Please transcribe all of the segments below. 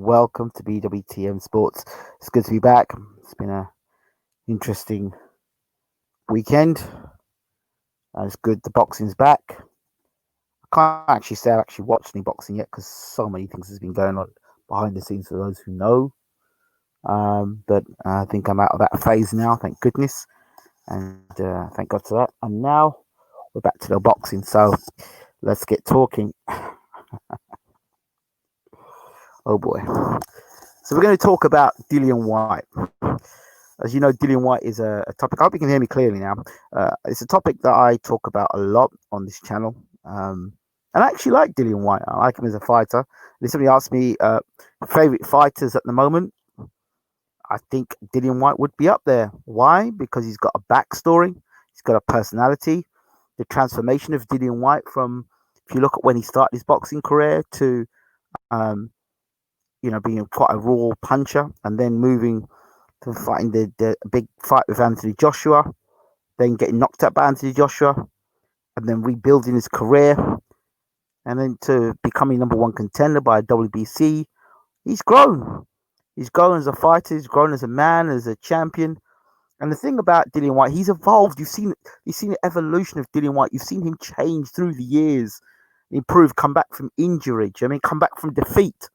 welcome to BWTM Sports. It's good to be back. It's been an interesting weekend. It's good the boxing's back. I can't actually say I've actually watched any boxing yet because so many things has been going on behind the scenes for those who know. But I think I'm out of that phase now, thank goodness. And thank God for that. And now we're back to the boxing. So let's get talking. Oh boy. So we're going to talk about Dillian Whyte. As you know, Dillian Whyte is a topic. I hope you can hear me clearly now. It's a topic that I talk about a lot on this channel. And I actually like Dillian Whyte. I like him as a fighter. If somebody asked me favorite fighters at the moment, I think Dillian Whyte would be up there. Why? Because he's got a backstory. He's got a personality. The transformation of Dillian Whyte from, if you look at when he started his boxing career to, being quite a raw puncher and then moving to fighting the big fight with Anthony Joshua, then getting knocked out by Anthony Joshua, and then rebuilding his career, and then to becoming number one contender by WBC. He's grown. He's grown as a fighter. He's grown as a man, as a champion. And the thing about Dillian Whyte, he's evolved. You've seen the evolution of Dillian Whyte. You've seen him change through the years, improve, come back from injury. Come back from defeat.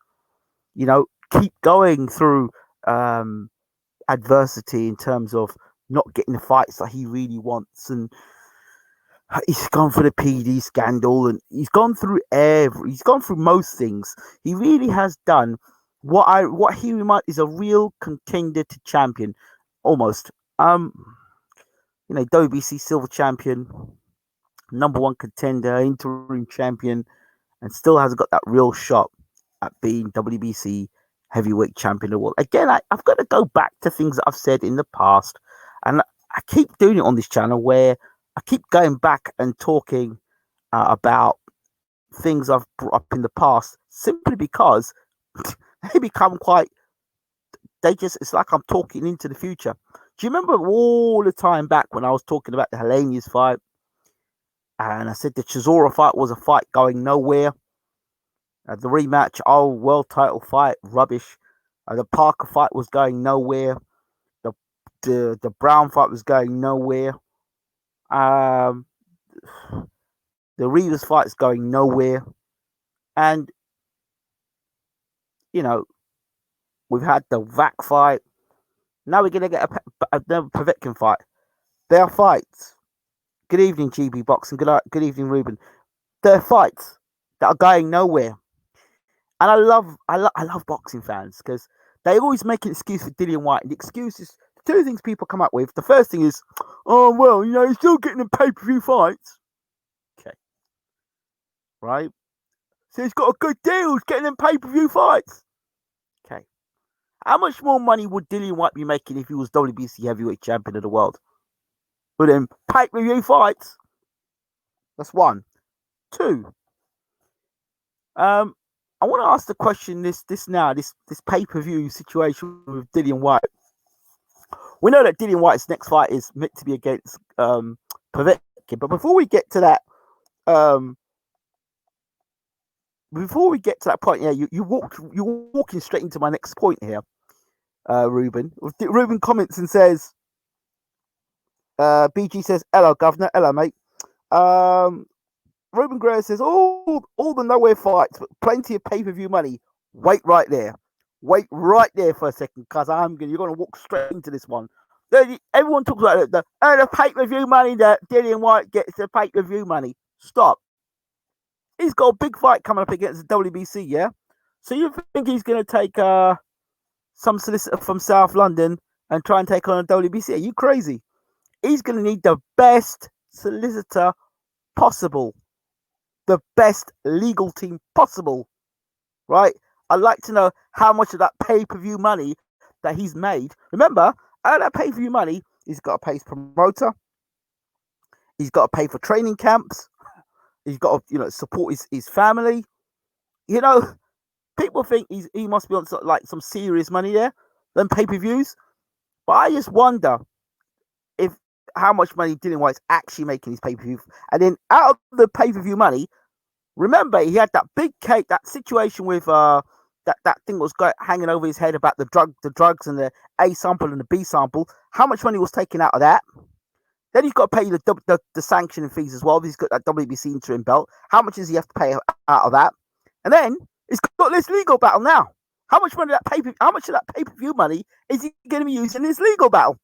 Keep going through adversity in terms of not getting the fights that he really wants, and he's gone through the PD scandal, and he's gone through most things. He really has done what he reminds is a real contender to champion, almost. WBC silver champion, number one contender, interim champion, and still hasn't got that real shot at being WBC heavyweight champion of the world. Again, I've got to go back to things that I've said in the past, and I keep doing it on this channel where I keep going back and talking about things I've brought up in the past simply because they become it's like I'm talking into the future. Do you remember all the time back when I was talking about the Helenius fight, and I said the Chisora fight was a fight going nowhere? The rematch, world title fight, rubbish. The Parker fight was going nowhere. The Brown fight was going nowhere. The Rivas fight's going nowhere. And, we've had the VAC fight. Now we're going to get another Povetkin fight. They are fights. Good evening, GB Boxing. Good evening, Ruben. They're fights that are going nowhere. And I love boxing fans because they always make an excuse for Dillian Whyte. And the excuse is the two things people come up with. The first thing is, he's still getting the pay-per-view fights. Okay. Right? So he's got a good deal. He's getting them pay-per-view fights. Okay. How much more money would Dillian Whyte be making if he was WBC heavyweight champion of the world? With them pay-per-view fights? That's one. Two. I want to ask the question this pay-per-view situation with Dillian Whyte. We know that Dillian Whyte's next fight is meant to be against Povetkin, but before we get to that point, you're walking straight into my next point here, Ruben. Ruben comments and says, BG says, "Hello, Governor. Hello, mate." Ruben Guerrero says, all the nowhere fights, but plenty of pay-per-view money. Wait right there. Wait right there for a second, because you're going to walk straight into this one. Everyone talks about the pay-per-view money that Dillian Whyte gets, the pay-per-view money. Stop. He's got a big fight coming up against the WBC, yeah? So you think he's going to take some solicitor from South London and try and take on a WBC? Are you crazy? He's going to need the best solicitor possible. The best legal team possible, right? I'd like to know how much of that pay-per-view money that he's made. Remember, out of that pay-per-view money, he's got to pay his promoter. He's got to pay for training camps. He's got to, support his family. People think he must be on some serious money there, them pay-per-views. But I just wonder how much money Dillian Whyte's actually making his pay-per-view. And then out of the pay-per-view money, remember, he had that big cake, that situation with that that thing was hanging over his head about the drugs and the A sample and the B sample. How much money was taken out of that? Then he's got to pay the sanctioning fees as well. He's got that WBC interim belt. How much does he have to pay out of that? And then he's got this legal battle now. How much money How much of that pay-per-view money is he going to be using in this legal battle?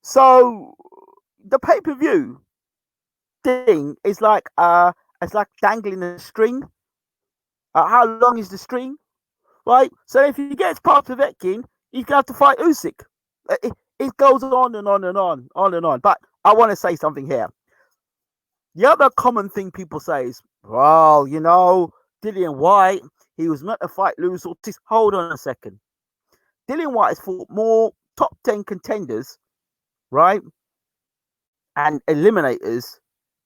So the pay-per-view thing is like it's like dangling a string. How long is the string? Right. So if he gets past Povetkin, he's going to have to fight Usyk. It goes on and on and on. But I want to say something here. The other common thing people say is, well, Dillian Whyte, he was meant to fight Lewis Ortiz. Hold on a second. Dillian Whyte has fought more top 10 contenders, right, and eliminators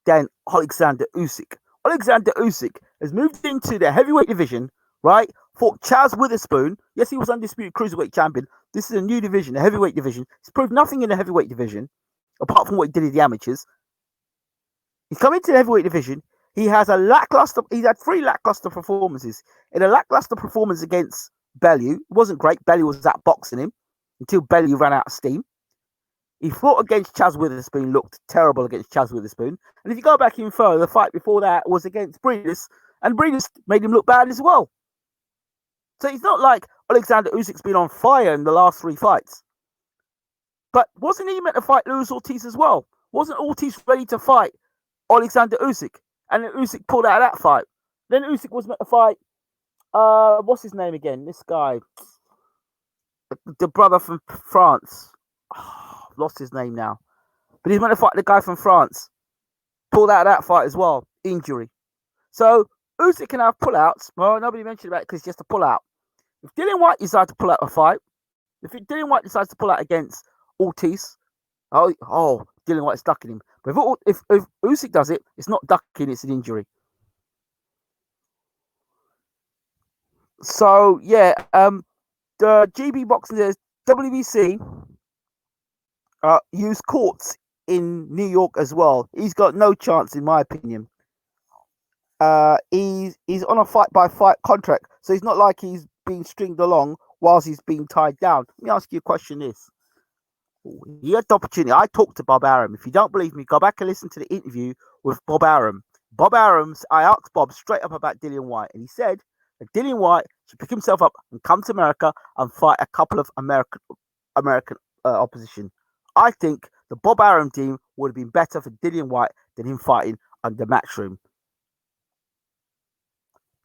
than Alexander Usyk. Alexander Usyk has moved into the heavyweight division, right, fought Chaz Witherspoon. Yes, he was undisputed cruiserweight champion. This is a new division, the heavyweight division. He's proved nothing in the heavyweight division, apart from what he did in the amateurs. He's come into the heavyweight division. He has he's had 3 lackluster performances. In a lackluster performance against Bellew, it wasn't great. Bellew was outboxing him until Bellew ran out of steam. He fought against Chaz Witherspoon, looked terrible against Chaz Witherspoon. And if you go back even further, the fight before that was against Breeders, and Breeders made him look bad as well. So it's not like Alexander Usyk's been on fire in the last 3 fights. But wasn't he meant to fight Luis Ortiz as well? Wasn't Ortiz ready to fight Alexander Usyk? And then Usyk pulled out of that fight. Then Usyk was meant to fight, what's his name again? This guy, the brother from France. Lost his name now. But he's meant to fight the guy from France. Pulled out of that fight as well. Injury. So Usyk can have pullouts. Well, nobody mentioned about it because it's just a pullout. If Dillian Whyte decides to pull out a fight, if Dillian Whyte decides to pull out against Ortiz, Dillian Whyte's ducking him. But if Usyk does it, it's not ducking, it's an injury. So yeah, the GB boxing, the WBC use courts in New York as well. He's got no chance, in my opinion. He's on a fight-by-fight contract, so it's not like he's being stringed along whilst he's being tied down. Let me ask you a question: he had the opportunity. I talked to Bob Arum. If you don't believe me, go back and listen to the interview with Bob Arum. Bob Arum, I asked Bob straight up about Dillian Whyte, and he said that Dillian Whyte should pick himself up and come to America and fight a couple of American opposition. I think the Bob Arum team would have been better for Dillian Whyte than him fighting under Matchroom.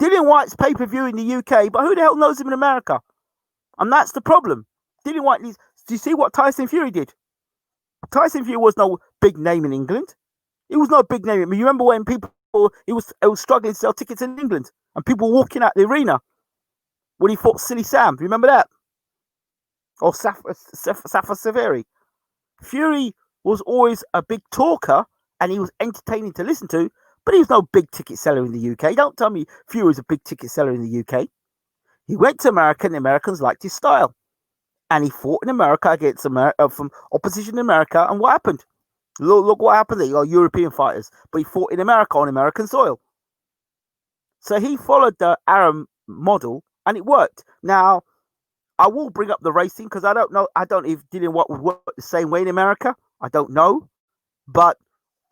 Dillian Whyte's pay-per-view in the UK, but who the hell knows him in America? And that's the problem. Dillian Whyte needs... Do you see what Tyson Fury did? Tyson Fury was no big name in England. He was not a big name. I mean, you remember when he was struggling to sell tickets in England and people walking out the arena when he fought Silly Sam. Do you remember that? Or Safa Saveri. Fury was always a big talker and he was entertaining to listen to, but he was no big ticket seller in the UK. Don't tell me Fury was a big ticket seller in the UK. He went to America and the Americans liked his style. And he fought in America against from opposition in America. And what happened? Look what happened there. You got European fighters. But he fought in America on American soil. So he followed the Arum model and it worked. Now, I will bring up the racing because I don't know. I don't know if Dillian Whyte would work the same way in America. I don't know. But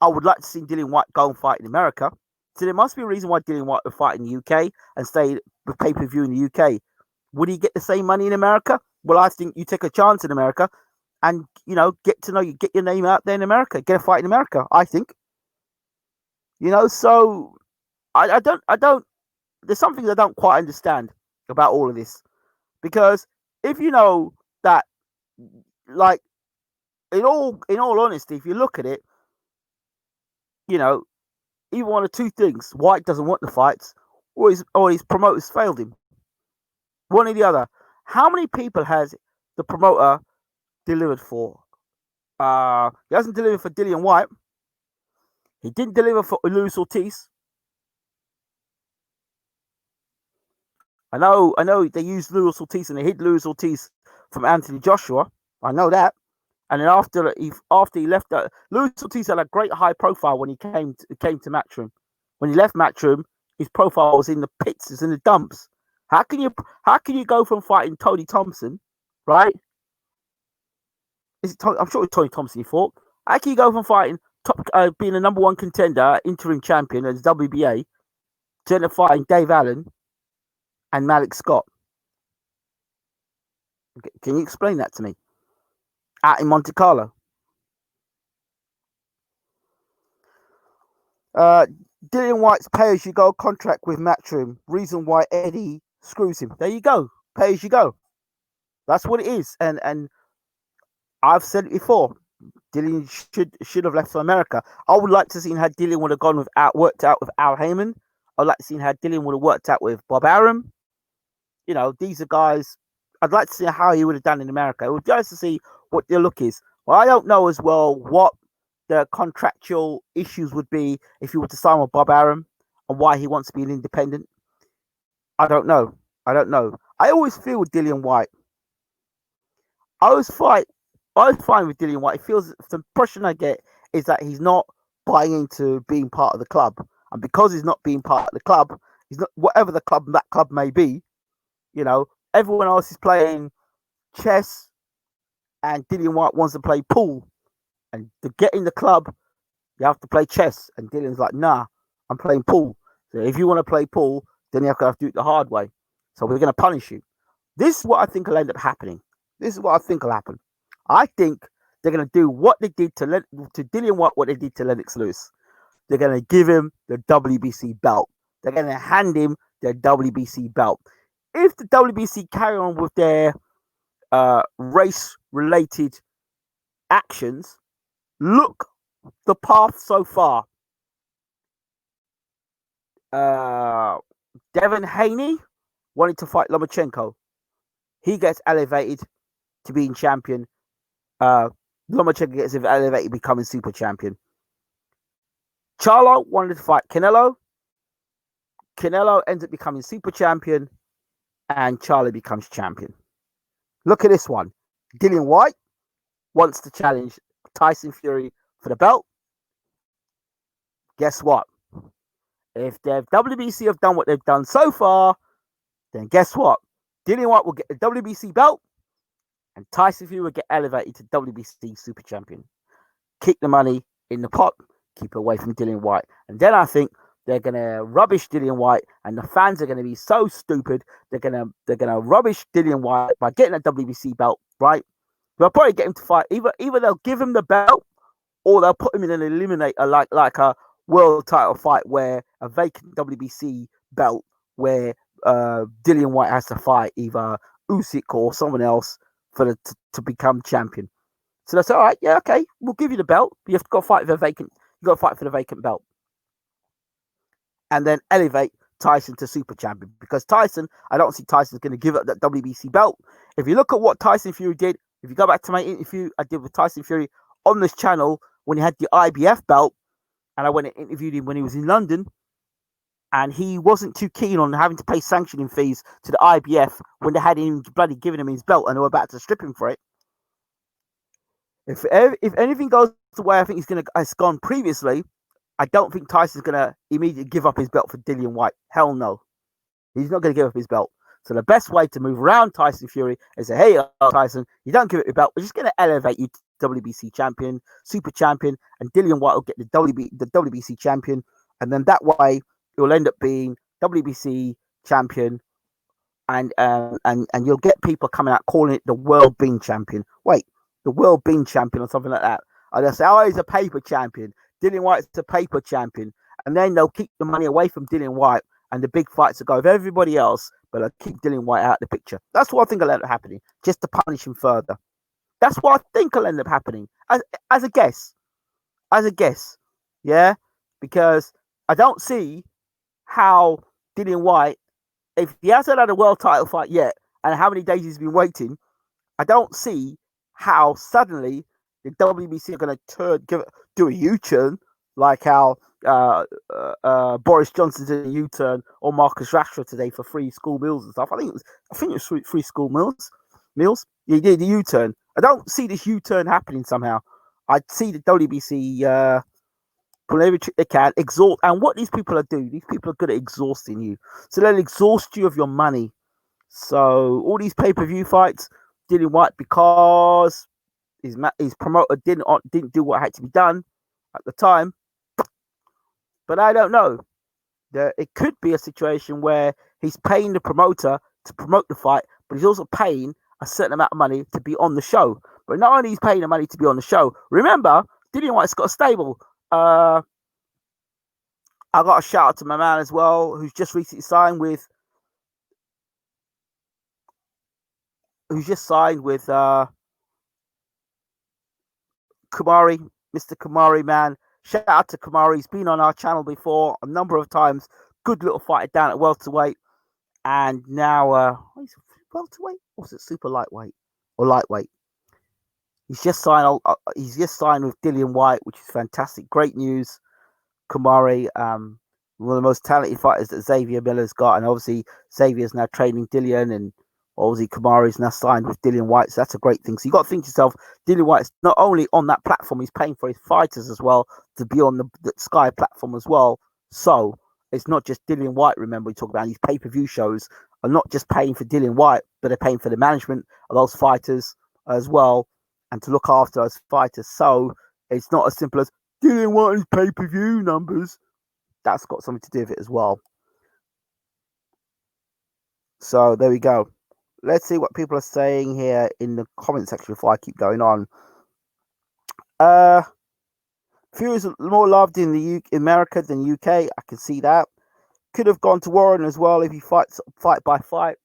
I would like to see Dillian Whyte go and fight in America. So there must be a reason why Dillian Whyte would fight in the UK and stay with pay-per-view in the UK. Would he get the same money in America? Well, I think you take a chance in America and, get to know you, get your name out there in America, get a fight in America, I think. So I don't, there's something I don't quite understand about all of this. Because if you know that, like, in all honesty, if you look at it, either one of two things. Whyte doesn't want the fights or his promoters failed him. One or the other. How many people has the promoter delivered for? He hasn't delivered for Dillian Whyte. He didn't deliver for Luis Ortiz. I know they used Luis Ortiz and they hid Luis Ortiz from Anthony Joshua. I know that. And then after he left, Luis Ortiz had a great high profile when he came to Matchroom. When he left Matchroom, his profile was in the pits, it's in the dumps. How can you go from fighting Tony Thompson, right? I'm sure it's Tony Thompson he fought. How can you go from fighting being a number one contender, interim champion as WBA, to fighting Dave Allen and Malik Scott? Can you explain that to me? Out in Monte Carlo. Dillian Whyte's pay-as-you-go contract with Matchroom. Reason why Eddie screws him. There you go. Pay-as-you-go. That's what it is. And I've said it before. Dillian should have left for America. I would like to see how Dillian would have worked out with Al Heyman. I'd like to see how Dillian would have worked out with Bob Arum. You know, these are guys. I'd like to see how he would have done in America. It would be nice to see what their look is. Well, I don't know as well what the contractual issues would be if he were to sign with Bob Arum and why he wants to be an independent. I don't know. I always feel with Dillian Whyte. I was fine with Dillian Whyte. It feels the impression I get is that he's not buying into being part of the club, and because he's not being part of the club, he's not whatever that club may be. You know, everyone else is playing chess, and Dillian Whyte wants to play pool. And to get in the club, you have to play chess. And Dillian's like, nah, I'm playing pool. So if you want to play pool, then you have to do it the hard way. So we're going to punish you. This is what I think will end up happening. This is what I think will happen. I think they're going to do what they did to Dillian Whyte, what they did to Lennox Lewis. They're going to give him the WBC belt. They're going to hand him the WBC belt. If the WBC carry on with their race-related actions, look the path so far. Devin Haney wanted to fight Lomachenko. He gets elevated to being champion. Lomachenko gets elevated, becoming super champion. Charlo wanted to fight Canelo. Canelo ends up becoming super champion, and Charlo becomes champion. Look at this one. Dillian Whyte wants to challenge Tyson Fury for the belt. Guess what? If the WBC have done what they've done so far, then guess what? Dillian Whyte will get the WBC belt, and Tyson Fury will get elevated to WBC super champion. Keep the money in the pot. Keep away from Dillian Whyte. And then I think they're gonna rubbish Dillian Whyte, and the fans are gonna be so stupid. They're gonna rubbish Dillian Whyte by getting a WBC belt, right? They'll probably get him to fight. Either they'll give him the belt, or they'll put him in an eliminator, like a world title fight where a vacant WBC belt, where Dillian Whyte has to fight either Usyk or someone else to become champion. So they say, all right, yeah, okay, we'll give you the belt. But you have to go fight for the vacant. You got to fight for the vacant belt, and then elevate Tyson to super champion. Because Tyson, I don't see Tyson's going to give up that WBC belt. If you look at what Tyson Fury did, if you go back to my interview I did with Tyson Fury on this channel when he had the IBF belt, and I went and interviewed him when he was in London, and he wasn't too keen on having to pay sanctioning fees to the IBF when they had him bloody giving him his belt and they were about to strip him for it. If anything goes the way I think has gone previously, I don't think Tyson's going to immediately give up his belt for Dillian Whyte. Hell no. He's not going to give up his belt. So the best way to move around Tyson Fury is say, hey, Tyson, you don't give up your belt. We're just going to elevate you to WBC champion, super champion, and Dillian Whyte will get the WBC champion. And then that way, it will end up being WBC champion, and you'll get people coming out calling it the World Bean Champion. Wait, the World Bean Champion or something like that. And they'll say, oh, he's a paper champion. Dillian Whyte's a paper champion. And then they'll keep the money away from Dillian Whyte, and the big fights will go with everybody else, but they'll keep Dillian Whyte out of the picture. That's what I think will end up happening, just to punish him further. That's what I think will end up happening, as a guess. Yeah? Because I don't see how Dillian Whyte, if he hasn't had a world title fight yet, and how many days he's been waiting, I don't see how suddenly the WBC are going to do a U-turn, like how Boris Johnson did a U-turn, or Marcus Rashford today for free school meals and stuff. I think it was free school meals. He did the U-turn. I don't see this U-turn happening somehow. I see the WBC pull every trick they can, exhaust. And what these people are doing, these people are good at exhausting you. So they'll exhaust you of your money. So all these pay-per-view fights, Dillian Whyte, because his promoter didn't do what had to be done at the time. But I don't know. It could be a situation where he's paying the promoter to promote the fight, but he's also paying a certain amount of money to be on the show. But not only he's paying the money to be on the show, remember, Dillian Whyte's got a stable. I got a shout out to my man as well, who's just recently signed with Kumari, Mr. Kumari, man. Shout out to Kumari. He's been on our channel before a number of times. Good little fighter down at welterweight. And now, he's welterweight? Or is it super lightweight? Or lightweight? He's just signed with Dillian Whyte, which is fantastic. Great news. Kumari, one of the most talented fighters that Xavier Miller's got. And obviously, Xavier's now training Dillian, and obviously Kumari's now signed with Dillian Whyte. So that's a great thing. So you got to think to yourself, Dillian Whyte's not only on that platform, he's paying for his fighters as well to be on the Sky platform as well. So it's not just Dillian Whyte. Remember, we talk about these pay-per-view shows are not just paying for Dillian Whyte, but they're paying for the management of those fighters as well, and to look after those fighters. So it's not as simple as Dillian Whyte's pay-per-view numbers. That's got something to do with it as well. So there we go. Let's see what people are saying here in the comment section before I keep going on. Fury's more loved in the America than UK. I can see that. Could have gone to Warren as well if he fights fight by fight.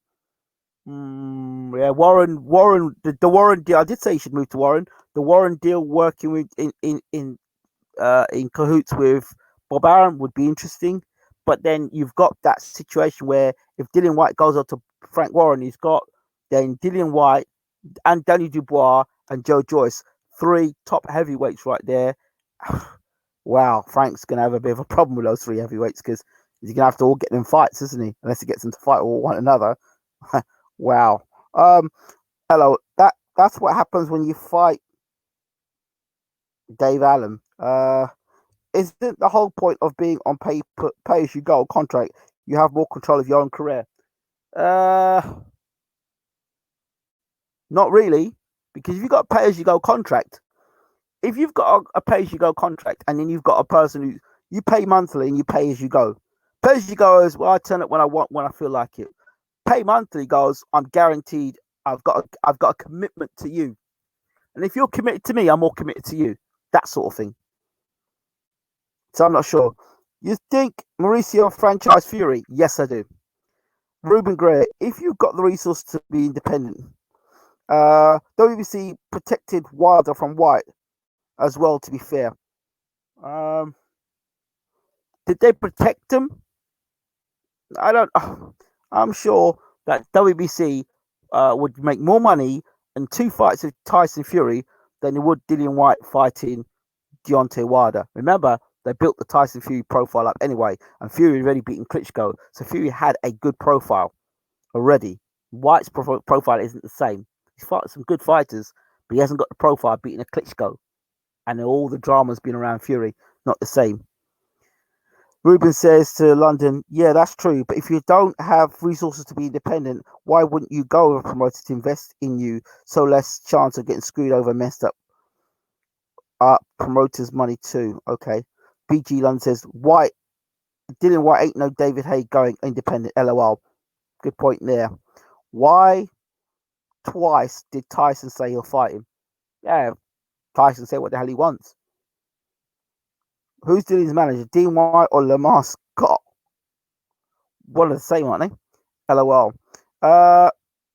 Yeah, Warren. The Warren deal. I did say he should move to Warren. The Warren deal, working with in cahoots with Bob Arum, would be interesting. But then you've got that situation where if Dillian Whyte goes up to Frank Warren, he's got then Dillian Whyte and Danny Dubois and Joe Joyce, 3 top heavyweights right there. Wow, Frank's going to have a bit of a problem with those 3 heavyweights because he's going to have to all get them fights, isn't he? Unless he gets them to fight all one another. Wow. Hello. That's what happens when you fight Dave Allen. Isn't the whole point of being on pay as you go contract? You have more control of your own career. Not really, because if you've got a pay as you go contract, if you've got a pay as you go contract, and then you've got a person who you pay monthly and you pay as you go. Pay as you go is, well, I turn it when I want, when I feel like it. Pay monthly goes, I'm guaranteed. I've got a commitment to you, and if you're committed to me, I'm more committed to you. That sort of thing. So I'm not sure. You think Mauricio franchise Fury? Yes, I do. Ruben Gray, if you've got the resource to be independent, WBC protected Wilder from Whyte as well, to be fair. Did they protect him? I'm sure that WBC would make more money in 2 fights with Tyson Fury than it would Dillian Whyte fighting Deontay Wilder. Remember, they built the Tyson Fury profile up anyway, and Fury had already beaten Klitschko, so Fury had a good profile already. Whyte's profile isn't the same. He's fought some good fighters, but he hasn't got the profile of beating a Klitschko, and all the drama's been around Fury, not the same. Ruben says to London, yeah, that's true, but if you don't have resources to be independent, why wouldn't you go with a promoter to invest in you, so less chance of getting screwed over, messed up? Promoters' money too. Okay. BG London says, Dillian Whyte ain't no David Haye going independent, LOL. Good point there. Why twice did Tyson say he'll fight him? Yeah, Tyson said what the hell he wants. Who's Dillian's manager, Dean Whyte or Lamar Scott? One of the same, aren't they? LOL.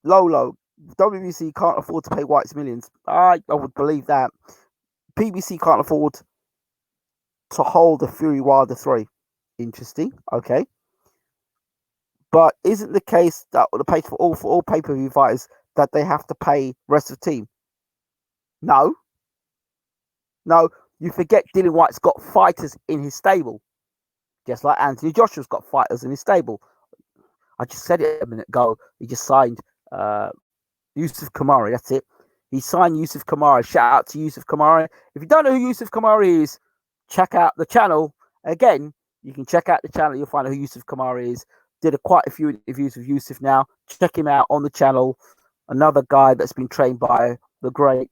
Lolo, WBC can't afford to pay Whyte's millions. I would believe that. PBC can't afford to hold the Fury Wilder 3. Interesting. Okay. But isn't the case that the pay for all pay-per-view fighters that they have to pay rest of the team? No. You forget Dillian Whyte's got fighters in his stable. Just like Anthony Joshua's got fighters in his stable. I just said it a minute ago. He just signed Yusuf Kamari. That's it. He signed Yusuf Kamari. Shout out to Yusuf Kamari. If you don't know who Yusuf Kamari is, check out the channel. Again, you can check out the channel. You'll find out who Yusuf Kamara is. Did quite a few interviews with Yusuf now. Check him out on the channel. Another guy that's been trained by the great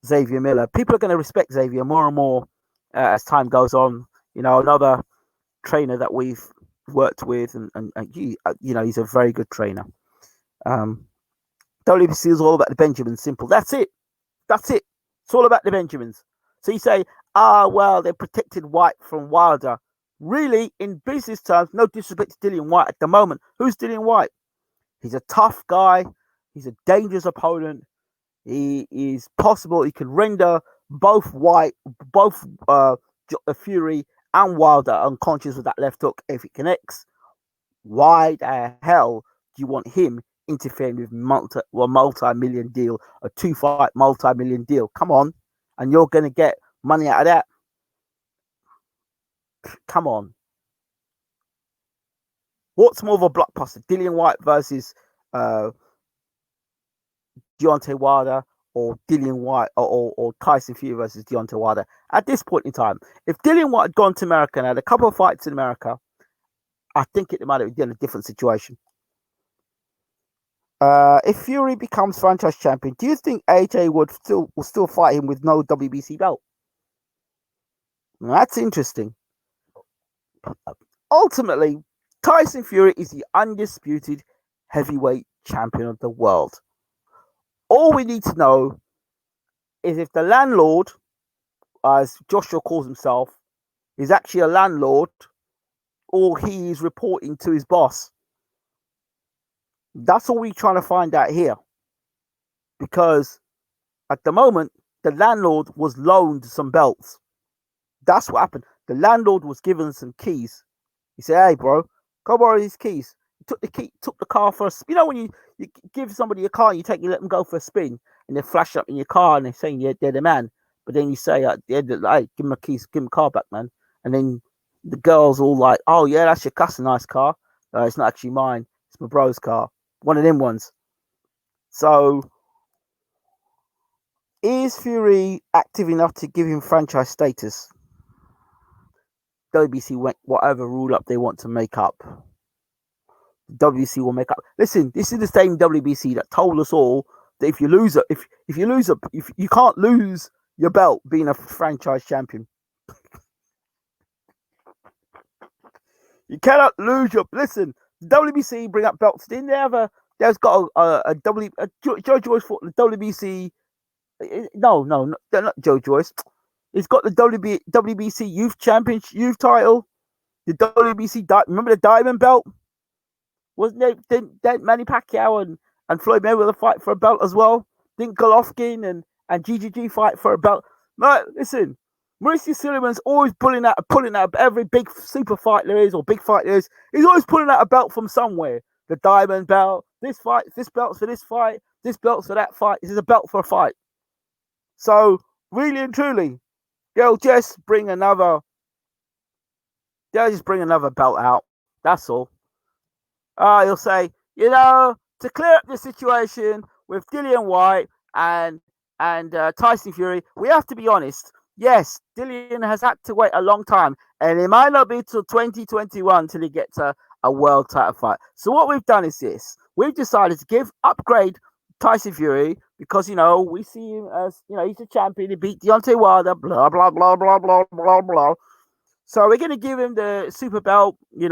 Xavier Miller. People are going to respect Xavier more and more as time goes on. Another trainer that we've worked with, and he's a very good trainer. WBC is all about the Benjamins. Simple. That's it. It's all about the Benjamins. So you say, well, they protected Whyte from Wilder. Really, in business terms, no disrespect to Dillian Whyte at the moment. Who's Dillian Whyte? He's a tough guy. He's a dangerous opponent. He is possible. He can render both Fury and Wilder unconscious with that left hook if it connects. Why the hell do you want him interfering with multi-million deal, a 2-fight multi-million deal? Come on, and you're going to get money out of that. Come on. What's more of a blockbuster, Dillian Whyte versus Deontay Wilder, or Dillian Whyte or Tyson Fury versus Deontay Wilder? At this point in time, if Dillian Whyte had gone to America and had a couple of fights in America, I think it might have been a different situation. If Fury becomes franchise champion, do you think AJ will still fight him with no WBC belt? That's interesting. Ultimately, Tyson Fury is the undisputed heavyweight champion of the world. All we need to know is if the landlord, as Joshua calls himself, is actually a landlord, or he is reporting to his boss. That's all we're trying to find out here. Because at the moment, the landlord was loaned some belts. That's what happened. The landlord was given some keys. He said, "Hey, bro, go borrow these keys." He took the car for a spin. When you give somebody a car, you let them go for a spin, and they flash up in your car and they're saying they're the man. But then you say at the end of the day, give him a keys, give him a car back, man. And then the girl's all like, "Oh yeah, that's your cuss, a nice car." It's not actually mine. It's my bro's car. One of them ones. So, is Fury active enough to give him franchise status? WBC went whatever rule up they want to make up. WBC will make up. Listen, this is the same WBC that told us all that if you can't lose your belt being a franchise champion. You cannot lose your. Listen, WBC bring up belts. Didn't they have a? There's got Joe Joyce fought the WBC. No, not Joe Joyce. He's got the WBC Youth Championship Youth title. The WBC. Remember the Diamond belt? Wasn't there? Didn't Manny Pacquiao and Floyd Mayweather fight for a belt as well? Didn't Golovkin and GGG fight for a belt? No, listen. Mauricio Sulaimán's always pulling out every big super fight there is or big fight there is. He's always pulling out a belt from somewhere. The Diamond belt, this belt's for this fight, this belt's for that fight. This is a belt for a fight. So really and truly, they'll just bring another belt out. That's all. He'll say, to clear up the situation with Dillian Whyte and Tyson Fury, we have to be honest. Yes, Dillian has had to wait a long time, and it might not be till 2021 till he gets a world title fight. So what we've done is this: we've decided to upgrade Tyson Fury because we see him as he's a champion. He beat Deontay Wilder. Blah blah blah blah blah blah blah. So we're going to give him the super belt. We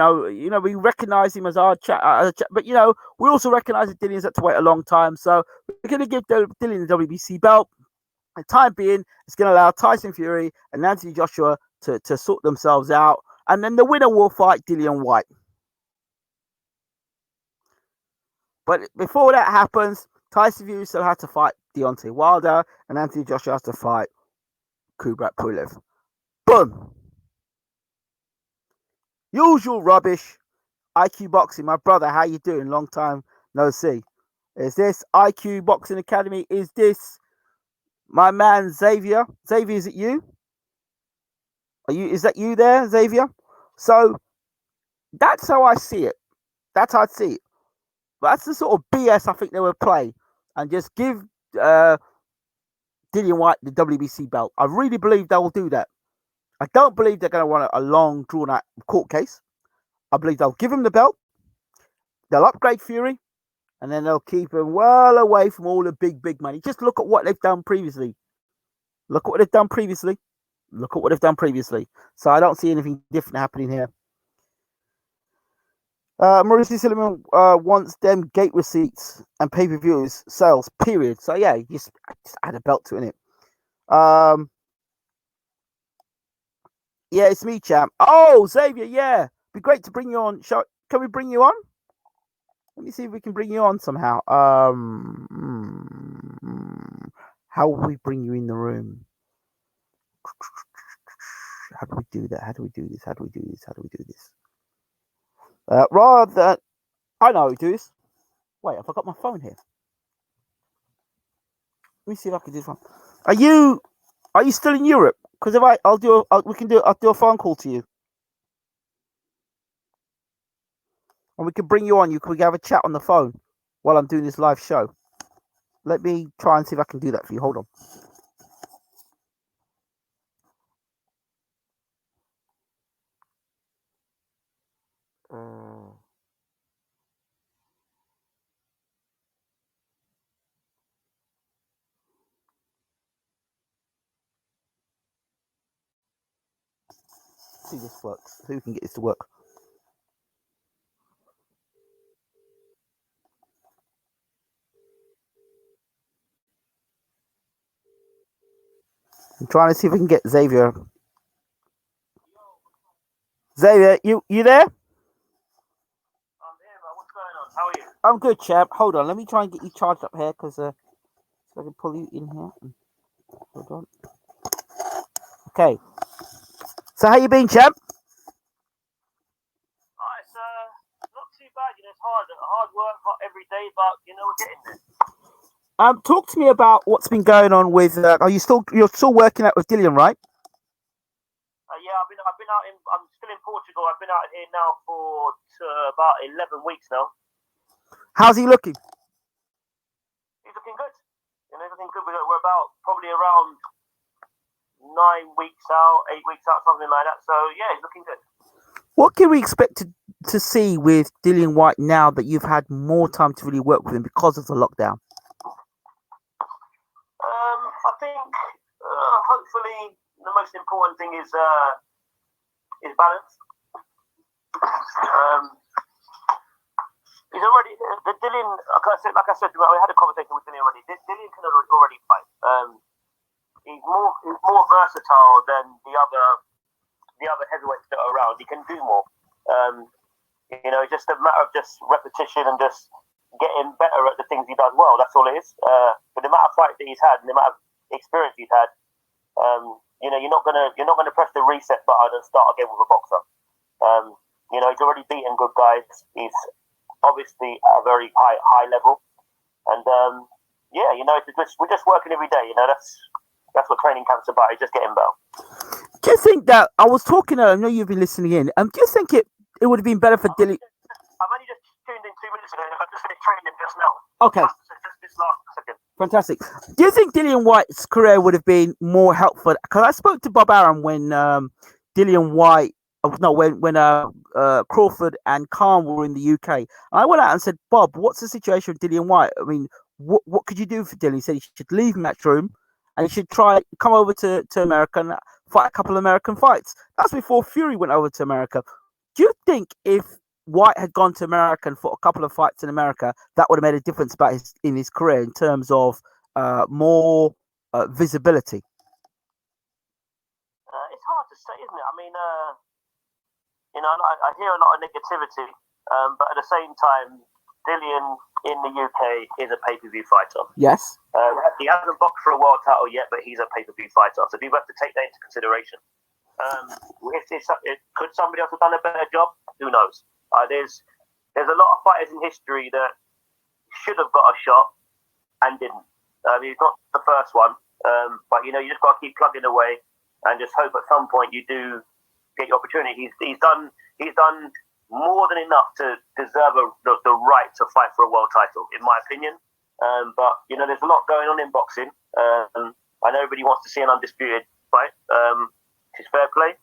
recognize him as our but we also recognize that Dillian's had to wait a long time. So we're going to give Dillian the WBC belt. For the time being, it's going to allow Tyson Fury and Anthony Joshua to sort themselves out, and then the winner will fight Dillian Whyte. But before that happens, Tyson Fury still has to fight Deontay Wilder, and Anthony Joshua has to fight Kubrat Pulev. Boom. Usual rubbish. IQ Boxing, my brother, how you doing? Long time no see. Is this IQ Boxing Academy? Is this my man Xavier? Xavier, is it you? Is that you there, Xavier? So that's how I see it. That's how I see it. But that's the sort of BS I think they would play and just give Dillian Whyte the WBC belt. I really believe they will do that. I don't believe they're going to want a long, drawn-out court case. I believe they'll give him the belt, they'll upgrade Fury, and then they'll keep him well away from all the big money. Just look at what they've done previously. Look at what they've done previously. Look at what they've done previously. So I don't see anything different happening here. Mauricio Silliman wants them gate receipts and pay-per-views sales, period. So yeah, just add a belt to it. Yeah, it's me, champ. Oh, Xavier, yeah. Be great to bring you on. Can we bring you on? Let me see if we can bring you on somehow. How will we bring you in the room? How do we do that? How do we do this? How do we do this? How do we do this? Rather, I know how we do this. Wait, I forgot my phone here. Let me see if I can do this one. Are you still in Europe? Because if I'll do a phone call to you, and we can bring you on. We can have a chat on the phone while I'm doing this live show. Let me try and see if I can do that for you. Hold on. See if this works. See if we can get this to work. I'm trying to see if we can get Xavier. Xavier, you there? I'm here, man. What's going on? How are you? I'm good, chap. Hold on. Let me try and get you charged up here, because so I can pull you in here. Hold on. Okay. So how you been, champ? It's not too bad. It's hard work, hot every day, but we're getting there. Talk to me about what's been going on with. You're still working out with Dillian, right? Yeah, I've been out in. I'm still in Portugal. I've been out here now for about 11 weeks now. How's he looking? He's looking good. He's looking good. We're about probably around 9 weeks out, 8 weeks out, something like that. So yeah, he's looking good. What can we expect to see with Dillian Whyte now that you've had more time to really work with him because of the lockdown? I think hopefully the most important thing is balance. He's already Dillian. Like I said, we had a conversation with Dillian already. Dillian can already fight. He's more versatile than the other heavyweights that are around. He can do more. It's just a matter of just repetition and just getting better at the things he does well. That's all it is. But the amount of fights that he's had and the amount of experience he's had, you're not gonna press the reset button and start again with a boxer. He's already beaten good guys. He's obviously at a very high level, and we're just working every day. That's what training camp's about. It's just getting better. Do you think that I was talking? I know you've been listening in. Do you think it would have been better for Dillian? I've only just tuned in 2 minutes ago. I've just finished training just now. Okay. Just this last second. Fantastic. Do you think Dillian Whyte's career would have been more helpful? Because I spoke to Bob Arum when Dillian Whyte, when Crawford and Khan were in the UK. And I went out and said, Bob, what's the situation with Dillian Whyte? I mean, what could you do for Dillian? He said he should leave Matchroom and he should come over to America and fight a couple of American fights. That's before Fury went over to America. Do you think if Whyte had gone to America and fought a couple of fights in America, that would have made a difference in his career in terms of more visibility? It's hard to say, isn't it? I mean, I hear a lot of negativity, but at the same time, Dillian in the UK is a pay-per-view fighter. Yes. He hasn't boxed for a world title yet, but he's a pay-per-view fighter. So people have to take that into consideration. Could somebody else have done a better job? Who knows? There's a lot of fighters in history that should have got a shot and didn't. He's not the first one, but you just got to keep plugging away and just hope at some point you do get your opportunity. He's done more than enough to deserve the right to fight for a world title, in my opinion. But there's a lot going on in boxing. I know everybody wants to see an undisputed fight. which is fair play.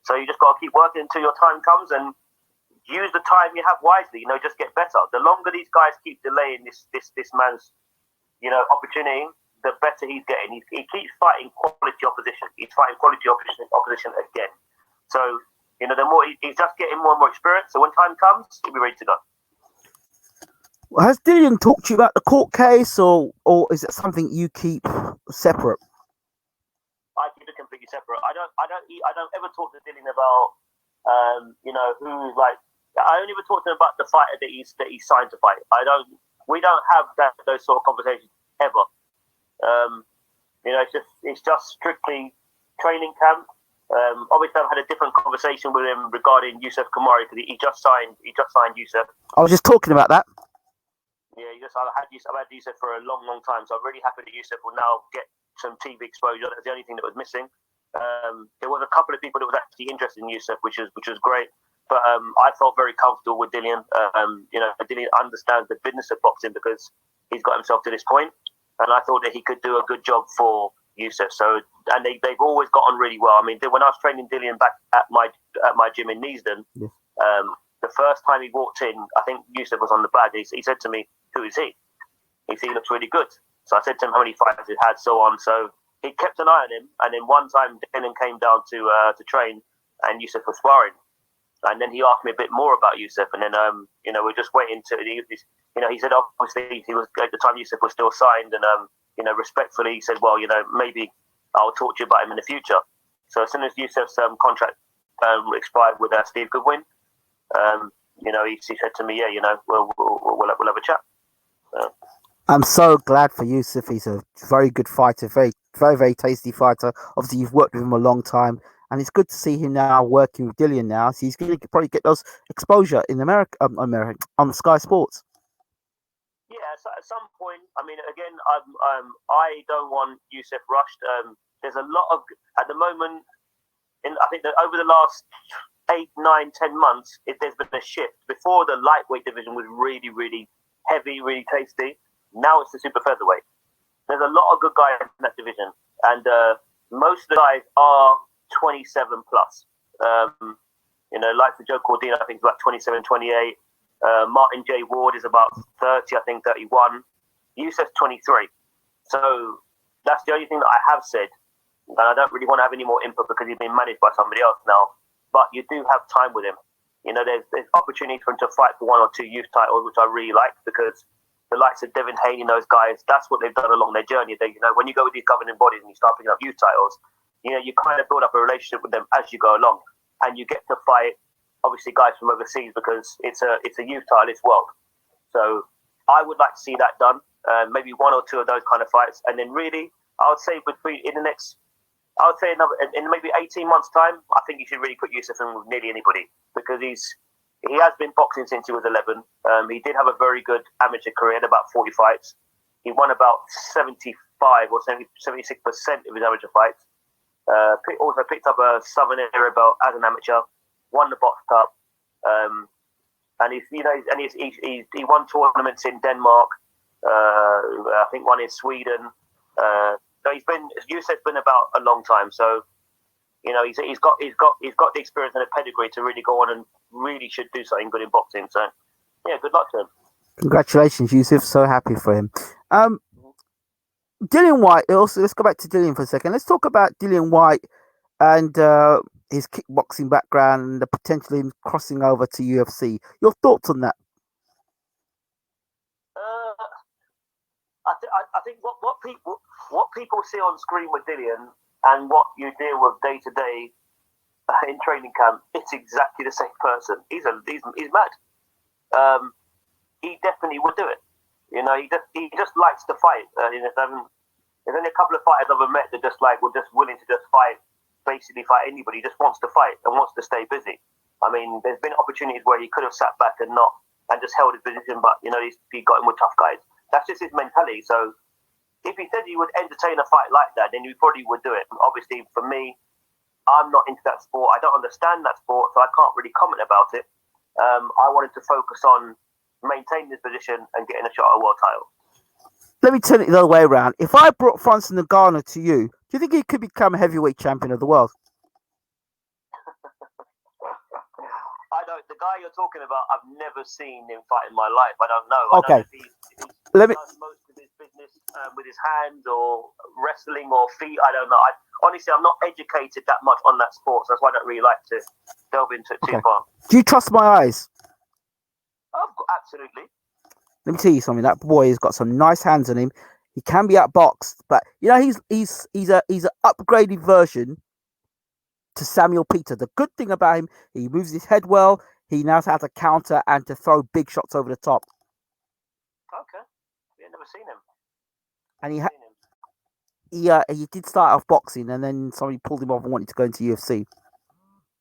So you just got to keep working until your time comes and use the time you have wisely. Just get better. The longer these guys keep delaying this man's, opportunity, the better he's getting. He keeps fighting quality opposition. He's fighting quality opposition again. So the more he's just getting more and more experience. So when time comes, he'll be ready to go. Has Dillian talked to you about the court case, or is it something you keep separate? I keep it completely separate. I don't ever talk to Dillian about who's like. I only ever talk to him about the fighter that he's signed to fight. We don't have those sort of conversations ever. It's just strictly training camp. Obviously, I've had a different conversation with him regarding Usyk Kamari because he just signed Usyk. I was just talking about that. Yeah, I've had Usyk for a long, long time, so I'm really happy that Usyk will now get some TV exposure. That's the only thing that was missing. There was a couple of people that was actually interested in Usyk, which was great. But I felt very comfortable with Dillian. Dillian understands the business of boxing because he's got himself to this point, and I thought that he could do a good job for Usyk. So, and they've always got on really well. I mean, when I was training Dillian back at my gym in Neasden, the first time he walked in, I think Usyk was on the bag. He said to me, "Who is he?" He said, "He looks really good." So I said to him how many fights he had, so on. So he kept an eye on him. And then one time, Dillian came down to train, and Usyk was sparring. And then he asked me a bit more about Usyk, and then we're just waiting to. He said obviously he was at the time Usyk was still signed, and respectfully he said, well, maybe I'll talk to you about him in the future. So as soon as Usyk's contract expired with Steve Goodwin, he said to me, we'll have a chat. I'm so glad for Usyk. He's a very good fighter, very, very, very tasty fighter. Obviously, you've worked with him a long time. And it's good to see him now working with Dillian now. So he's going to probably get those exposure in America on Sky Sports. Yeah, so at some point, I mean, again, I don't want Usyk rushed. There's a lot of, at the moment, I think that over the last 8, 9, 10 months, there's been a shift. Before, the lightweight division was really, really heavy, really tasty. Now it's the super featherweight. There's a lot of good guys in that division. And most of the guys are 27 plus. Like the Joe Cordina, I think is about 27, 28. Martin J. Ward is about 30, I think 31. Usyk's 23. So that's the only thing that I have said. And I don't really want to have any more input because he's been managed by somebody else now. But you do have time with him. There's opportunities for him to fight for 1 or 2 youth titles, which I really like because the likes of Devin Haney and those guys, that's what they've done along their journey. When you go with these governing bodies and you start picking up youth titles, you kind of build up a relationship with them as you go along, and you get to fight obviously guys from overseas because it's a youth title, it's world. So I would like to see that done, maybe 1 or 2 of those kind of fights, and then really I would say in maybe 18 months' time, I think you should really put Usyk in with nearly anybody because he has been boxing since he was 11. He did have a very good amateur career, about 40 fights. He won about 75 or 76% of his amateur fights. Also picked up a Southern Area belt as an amateur, won the Box Cup, and he won tournaments in Denmark. I think one in Sweden. So Usyk's been about a long time. So he's got the experience and the pedigree to really go on and really should do something good in boxing. So yeah, good luck to him. Congratulations, Usyk. So happy for him. Dillian Whyte. Also, let's go back to Dillian for a second. Let's talk about Dillian Whyte and his kickboxing background and the potential in crossing over to UFC. Your thoughts on that? I think what people see on screen with Dillian and what you deal with day to day in training camp, it's exactly the same person. He's mad. He definitely would do it. He just likes to fight. There's only a couple of fighters I've ever met that just willing to just fight, basically fight anybody. He just wants to fight and wants to stay busy. I mean, there's been opportunities where he could have sat back and just held his position, but he got in with tough guys. That's just his mentality. So if he said he would entertain a fight like that, then he probably would do it. Obviously, for me, I'm not into that sport. I don't understand that sport, so I can't really comment about it. I wanted to focus on maintaining his position and getting a shot at a world title. Let me turn it the other way around. If I brought Francis Ngannou to you, do you think he could become a heavyweight champion of the world? guy you're talking about, I've never seen him fight in my life. I don't know. Okay. I don't know if he Let me. does most of his business with his hands or wrestling or feet. I don't know. Honestly, I'm not educated that much on that sport, so that's why I don't really like to delve into it too far. Do you trust my eyes? Absolutely. Let me tell you something. That boy has got some nice hands on him. He can be outboxed, but you know he's an upgraded version to Samuel Peter. The good thing about him, he moves his head well. He knows how to counter and to throw big shots over the top. Okay, I've never seen him. And he did start off boxing, and then somebody pulled him off and wanted to go into UFC.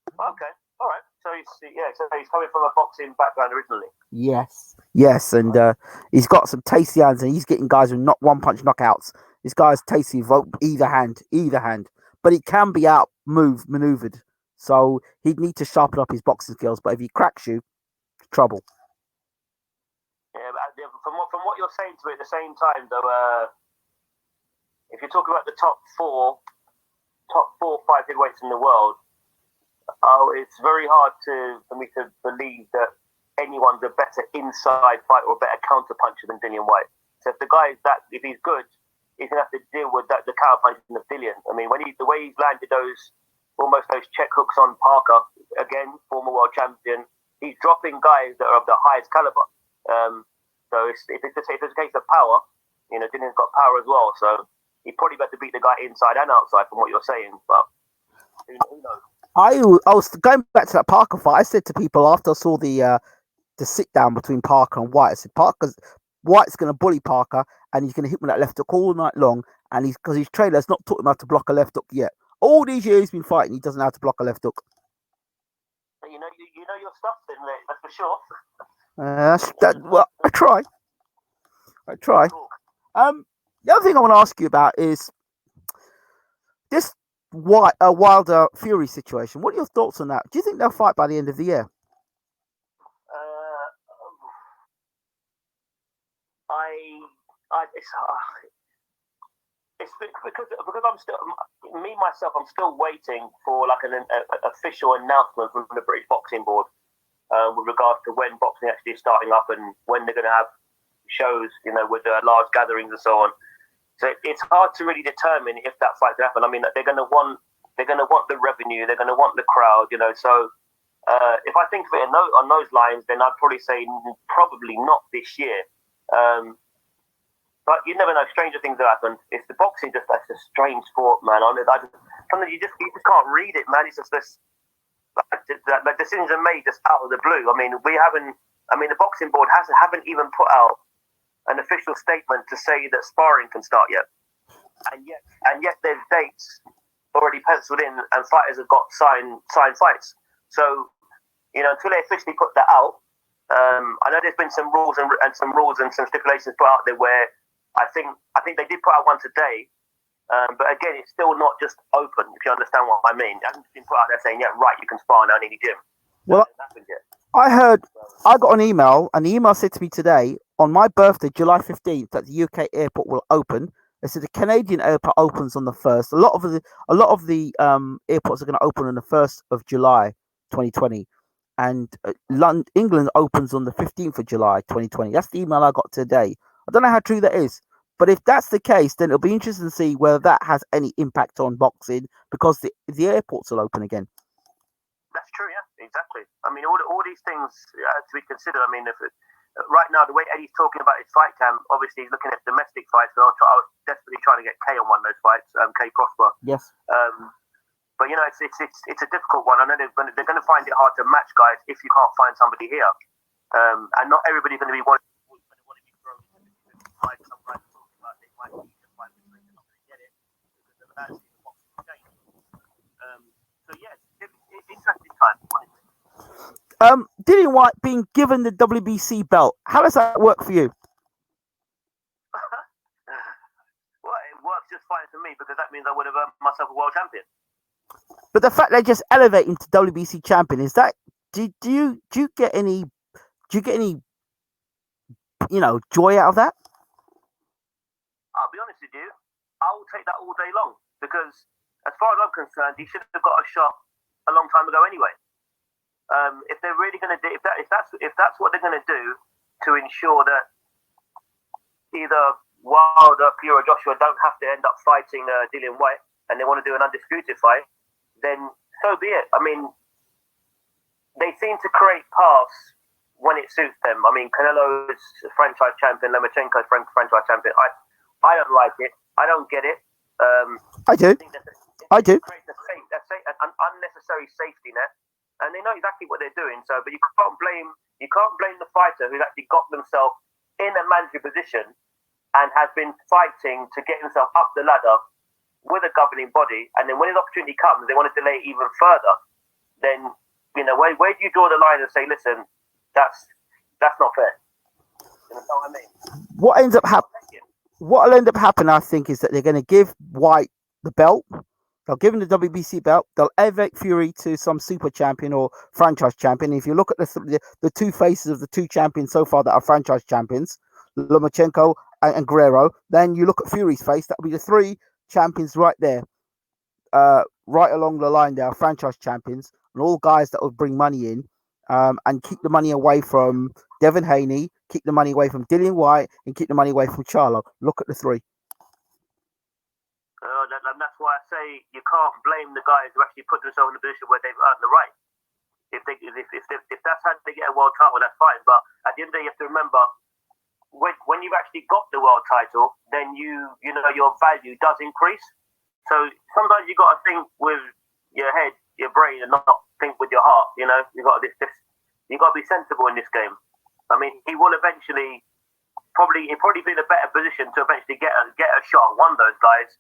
Okay, all right. So he's coming from a boxing background originally. Yes, and he's got some tasty hands, and he's getting guys with not one punch knockouts. This guy's tasty, either hand, but he can be maneuvered. So he'd need to sharpen up his boxing skills. But if he cracks you, trouble. Yeah, but from what you're saying to me at the same time, though, if you're talking about the top four, 5 heavyweights in the world, it's very hard for me to believe that anyone's a better inside fighter or better counter puncher than Dillian Whyte. So if the guy if he's good, he's gonna have to deal with the counter punching of Dillian. I mean, the way he's landed those check hooks on Parker, again, former world champion, he's dropping guys that are of the highest caliber. So if it's a case of power, Dillian's got power as well. So he'd probably better beat the guy inside and outside from what you're saying, but who knows? I was going back to that Parker fight. I said to people after I saw the sit down between Parker and Whyte, I said Whyte's going to bully Parker, and he's going to hit him with that left hook all night long. And because his trainer's not taught him how to block a left hook yet. All these years he's been fighting, he doesn't know how to block a left hook. You know your stuff, then, mate. That's for sure. Well, I try. Cool. The other thing I want to ask you about is this Wilder Fury situation. What are your thoughts on that? Do you think they'll fight by the end of the year? It's because I'm still I'm still waiting for like an official announcement from the British Boxing Board with regards to when boxing actually is starting up and when they're going to have shows, with large gatherings and so on. So it's hard to really determine if that fight's going to happen. I mean, they're going to want the revenue, they're going to want the crowd, So if I think of it on those lines, then I'd probably say probably not this year. But you never know. Stranger things have happened. It's the boxing. That's a strange sport, man. Sometimes you just can't read it, man. It's just this. The decisions are made just out of the blue. I mean, the boxing board haven't even put out an official statement to say that sparring can start yet, and yet there's dates already penciled in, and fighters have got signed fights. So, until they officially put that out, I know there's been some rules and some stipulations put out there where. I think they did put out one today, but again, it's still not just open. If you understand what I mean, it hasn't been put out there saying, "Yeah, right, you can spar now in any gym." Well, I got an email, and the email said to me today on my birthday, July 15th, that the UK airport will open. They said the Canadian airport opens on the 1st. A lot of the airports are going to open on the 1st of July, 2020, and England opens on the 15th of July, 2020. That's the email I got today. I don't know how true that is, but if that's the case, then it'll be interesting to see whether that has any impact on boxing because the airports will open again. That's true, yeah, exactly. I mean, all these things to be considered. I mean, right now, the way Eddie's talking about his fight camp, obviously he's looking at domestic fights. And I was desperately trying to get Kay on one of those fights, Kay Prosper. Yes. But it's a difficult one. I know they're going to find it hard to match guys if you can't find somebody here, and not everybody's going to be wanting to be thrown into fight. Some guys are talking about they might need to fight, but they're not going to get it because the landscape of boxing has changed. So yeah, it's interesting time. Dillian Whyte being given the WBC belt, how does that work for you? Well, it works just fine for me because that means I would have earned myself a world champion. But the fact they just elevating to WBC champion, is that do you get any joy out of that? I'll be honest with you, I will take that all day long because as far as I'm concerned, he should have got a shot a long time ago anyway. If they're really going to do, if that's what they're going to do to ensure that either Wilder, Fury, or Joshua don't have to end up fighting Dillian Whyte, and they want to do an undisputed fight, then so be it. I mean, they seem to create paths when it suits them. I mean, Canelo's franchise champion, Lomachenko's franchise champion. I don't like it. I don't get it. I do. I do. It creates an unnecessary safety net, and they know exactly what they're doing. So, but you can't blame the fighter who's actually got themselves in a mandatory position and has been fighting to get himself up the ladder with a governing body, and then when his opportunity comes, they want to delay it even further. Then, where do you draw the line and say, listen, that's not fair? You know what I mean? What ends up happening? What'll end up happening, I think, is that they're going to give Whyte the belt. They'll give him the WBC belt. They'll elevate Fury to some super champion or franchise champion. If you look at the two faces of the two champions so far that are franchise champions, Lomachenko and Guerrero, then you look at Fury's face. That'll be the three champions right there, right along the line. They are franchise champions and all guys that will bring money in, and keep the money away from Devin Haney, keep the money away from Dillian Whyte, and keep the money away from Charlo. Look at the three. And that's why I say you can't blame the guys who actually put themselves in a position where they've earned the right. If that's how they get a world title, that's fine. But at the end of the day, you have to remember when you've actually got the world title, then you know your value does increase. So sometimes you got to think with your head, your brain, and not think with your heart. You got to be sensible in this game. I mean, he will eventually probably be in a better position to eventually get a shot at one of those guys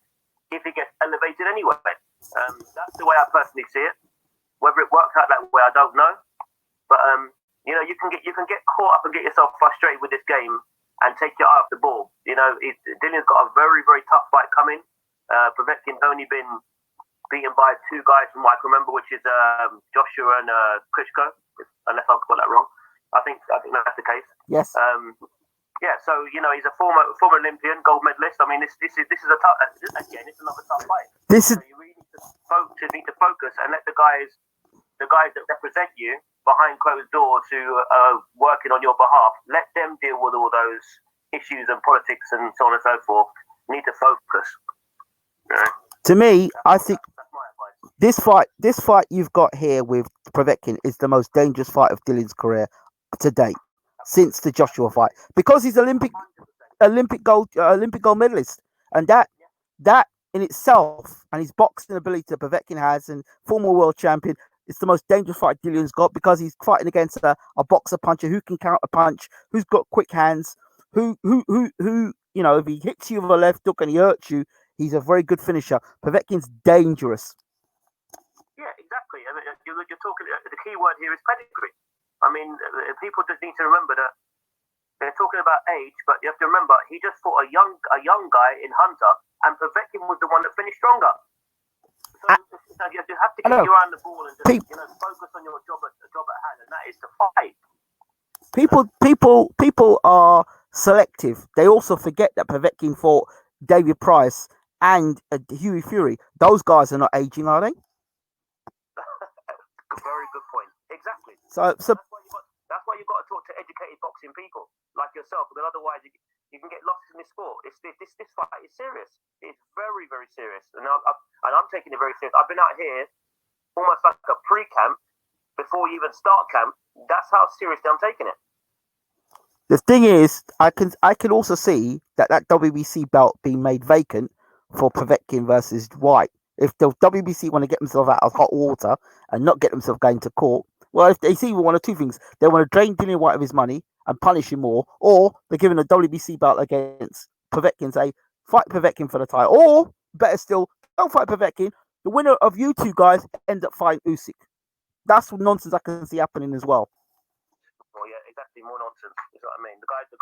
if he gets elevated anyway. That's the way I personally see it. Whether it works out that way, I don't know. But you can get caught up and get yourself frustrated with this game and take your eye off the ball. Dillian's got a very, very tough fight coming. Povetkin's only been beaten by two guys from what I can remember, which is Joshua and Klitschko, unless I've got that wrong. I think that's the case. Yes. Yeah, so he's a former Olympian, gold medalist. I mean, this is a tough. Again, it's another tough fight. You really need to focus and let the guys that represent you behind closed doors who are working on your behalf, let them deal with all those issues and politics and so on and so forth. You need to focus. To me, I think that's my advice. this fight you've got here with Povetkin is the most dangerous fight of Dillian's career to date, since the Joshua fight, because he's Olympic gold medalist, and that in itself, and his boxing ability that Povetkin has, and former world champion, it's the most dangerous fight Dillian's got, because he's fighting against a boxer puncher who can counter punch, who's got quick hands, who if he hits you with a left hook and he hurts you, he's a very good finisher. Povetkin's dangerous. Yeah, exactly. I mean, you're talking. The key word here is pedigree. I mean, people just need to remember that they're talking about age, but you have to remember he just fought a young guy in Hunter, and Povetkin was the one that finished stronger. So you have to get your eye on the ball and just focus on your job at hand, and that is to fight. People are selective. They also forget that Povetkin fought David Price and Hughie Fury. Those guys are not aging, are they? Very good point. Exactly. So that's why you've got to talk to educated boxing people like yourself, because otherwise you can get lost in this sport. This fight is serious. It's very, very serious, and I'm taking it very serious. I've been out here almost like a pre-camp before you even start camp. That's how seriously I'm taking it. The thing is, I can also see that WBC belt being made vacant for Povetkin versus Whyte. If the WBC want to get themselves out of hot water and not get themselves going to court, well, if they see one of two things, they want to drain Dillian Whyte of his money and punish him more, or they're giving a WBC belt against Povetkin, say, fight Povetkin for the title, or better still, don't fight Povetkin. The winner of you two guys ends up fighting Usyk. That's nonsense I can see happening as well. Well, yeah, exactly. More nonsense. You know what I mean? The guys have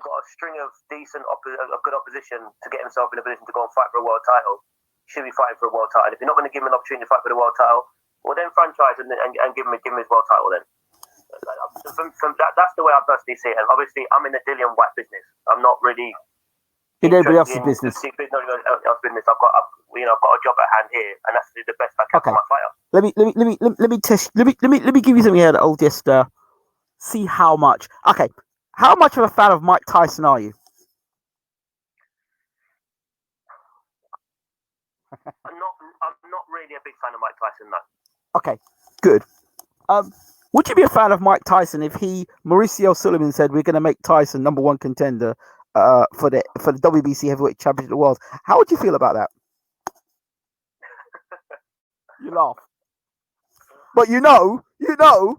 got a string of decent, of good opposition to get himself in a position to go and fight for a world title. Should be fighting for a world title. If you're not going to give him an opportunity to fight for the world title, well, then franchise and give him his world title. Then that's the way I personally see it. And obviously, I'm in the Dillian Whyte business. I'm not really in everybody else's business. Business. I've got a job at hand here, and that's to do the best I can for my fighter. Let me test. Let me give you something here that will just see how much. Okay, how much of a fan of Mike Tyson are you? I'm not really a big fan of Mike Tyson, no. Okay, good. Would you be a fan of Mike Tyson if Mauricio Sullivan said we're going to make Tyson number one contender for the WBC Heavyweight Championship of the world? How would you feel about that? You laugh, but you know that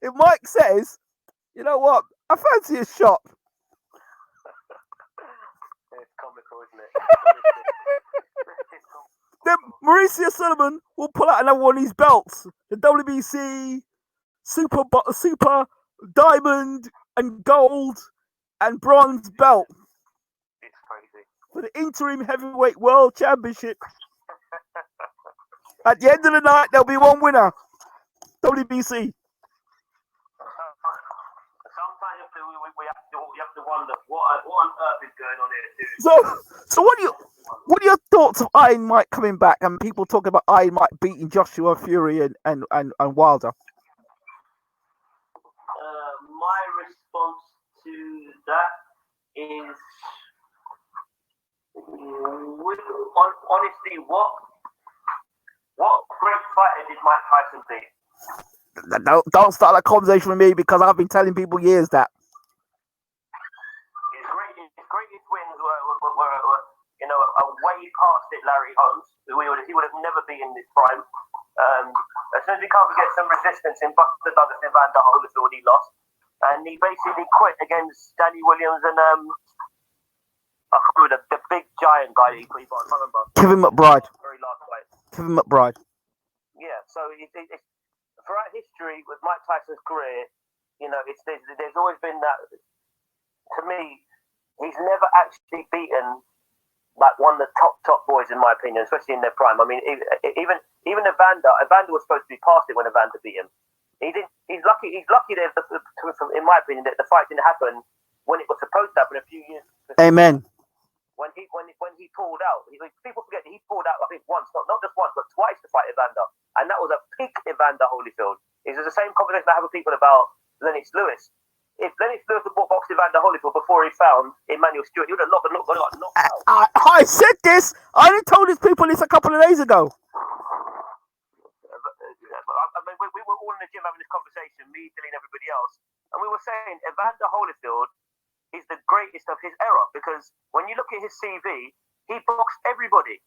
if Mike says, you know what, I fancy a shot. It's comical, isn't it? Then Mauricio Sullivan will pull out another one of these belts, the WBC Super Diamond and Gold and Bronze belt. It's crazy. For the interim heavyweight world championship. At the end of the night, there'll be one winner. WBC. Sometimes we have to wonder what on earth is going on here, dude. So what are your thoughts of Iron Mike coming back and people talking about Iron Mike beating Joshua Fury and Wilder? My response to that is, honestly, what great fighter did Mike Tyson beat? Don't start that conversation with me because I've been telling people years that. His greatest wins were way past it. Larry Holmes, he would have never been in his prime. As soon as he can't get some resistance in Buster Douglas and Vander Holyfield, he lost, and he basically quit against Danny Williams and the big giant guy he fought. I can't remember. Kevin McBride. Very last fight. Kevin McBride. Yeah, so throughout history with Mike Tyson's career, there's always been that. To me, he's never actually beaten like one of the top boys in my opinion, especially in their prime. I mean, even Evander was supposed to be past it when Evander beat him. He's lucky that in my opinion that the fight didn't happen when it was supposed to happen a few years. Amen. When he pulled out, people forget that he pulled out. I think once, not just once, but twice to fight Evander, and that was a peak Evander Holyfield. It's the same conversation I have with people about Lennox Lewis. If Lennox Lewis had boxed Evander Holyfield before he found Emmanuel Stewart, he would have knocked out. I said this. I only told these people this a couple of days ago. I mean, we were all in the gym having this conversation, me, Dilly, and everybody else, and we were saying Evander Holyfield is the greatest of his era because when you look at his CV, he boxed everybody.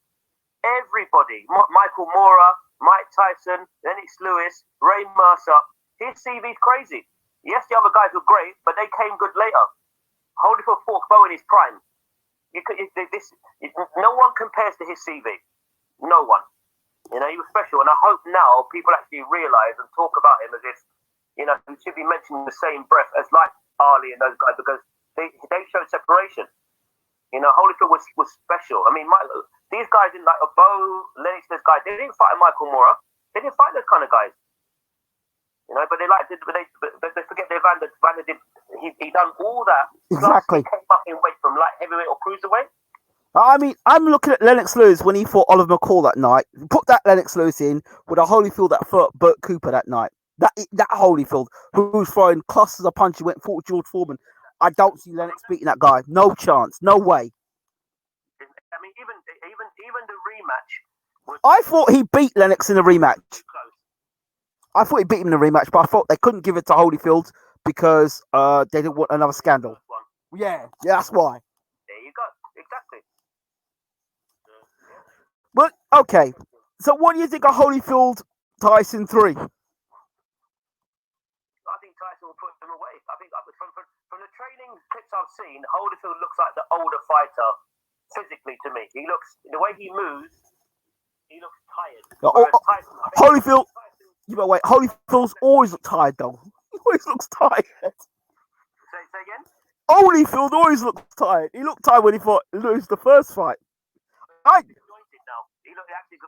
Michael Mora, Mike Tyson, Lennox Lewis, Ray Mercer. His CV's crazy. Yes, the other guys were great, but they came good later. Holyfield fought Bo in his prime. No one compares to his CV. No one. He was special, and I hope now people actually realise and talk about him as if, he should be mentioned in the same breath as like Ali and those guys because they showed separation. Holyfield was special. I mean, these guys in like a Bo, Lennox, those guys, they didn't fight Michael Mora. They didn't fight those kind of guys. But they forget that Vander did. He done all that. Exactly. He came up in weight from light heavyweight or cruiserweight. I mean, I'm looking at Lennox Lewis when he fought Oliver McCall that night. Put that Lennox Lewis in with a Holyfield that fought Burt Cooper that night. That Holyfield who was throwing clusters of punches, went fought George Foreman. I don't see Lennox beating that guy. No chance. No way. I mean, even the rematch. I thought he beat Lennox in the rematch. I thought he beat him in the rematch, but I thought they couldn't give it to Holyfield because they didn't want another scandal. Yeah, that's why. There you go. Exactly. But okay, so what do you think of Holyfield Tyson 3? I think Tyson will put them away. I think from the training clips I've seen, Holyfield looks like the older fighter physically to me. He looks, the way he moves, he looks tired. Holyfield. Wait, Holyfield's always looked tired though. He always looks tired. Say again? Holyfield always looks tired. He looked tired when he fought Lewis the first fight.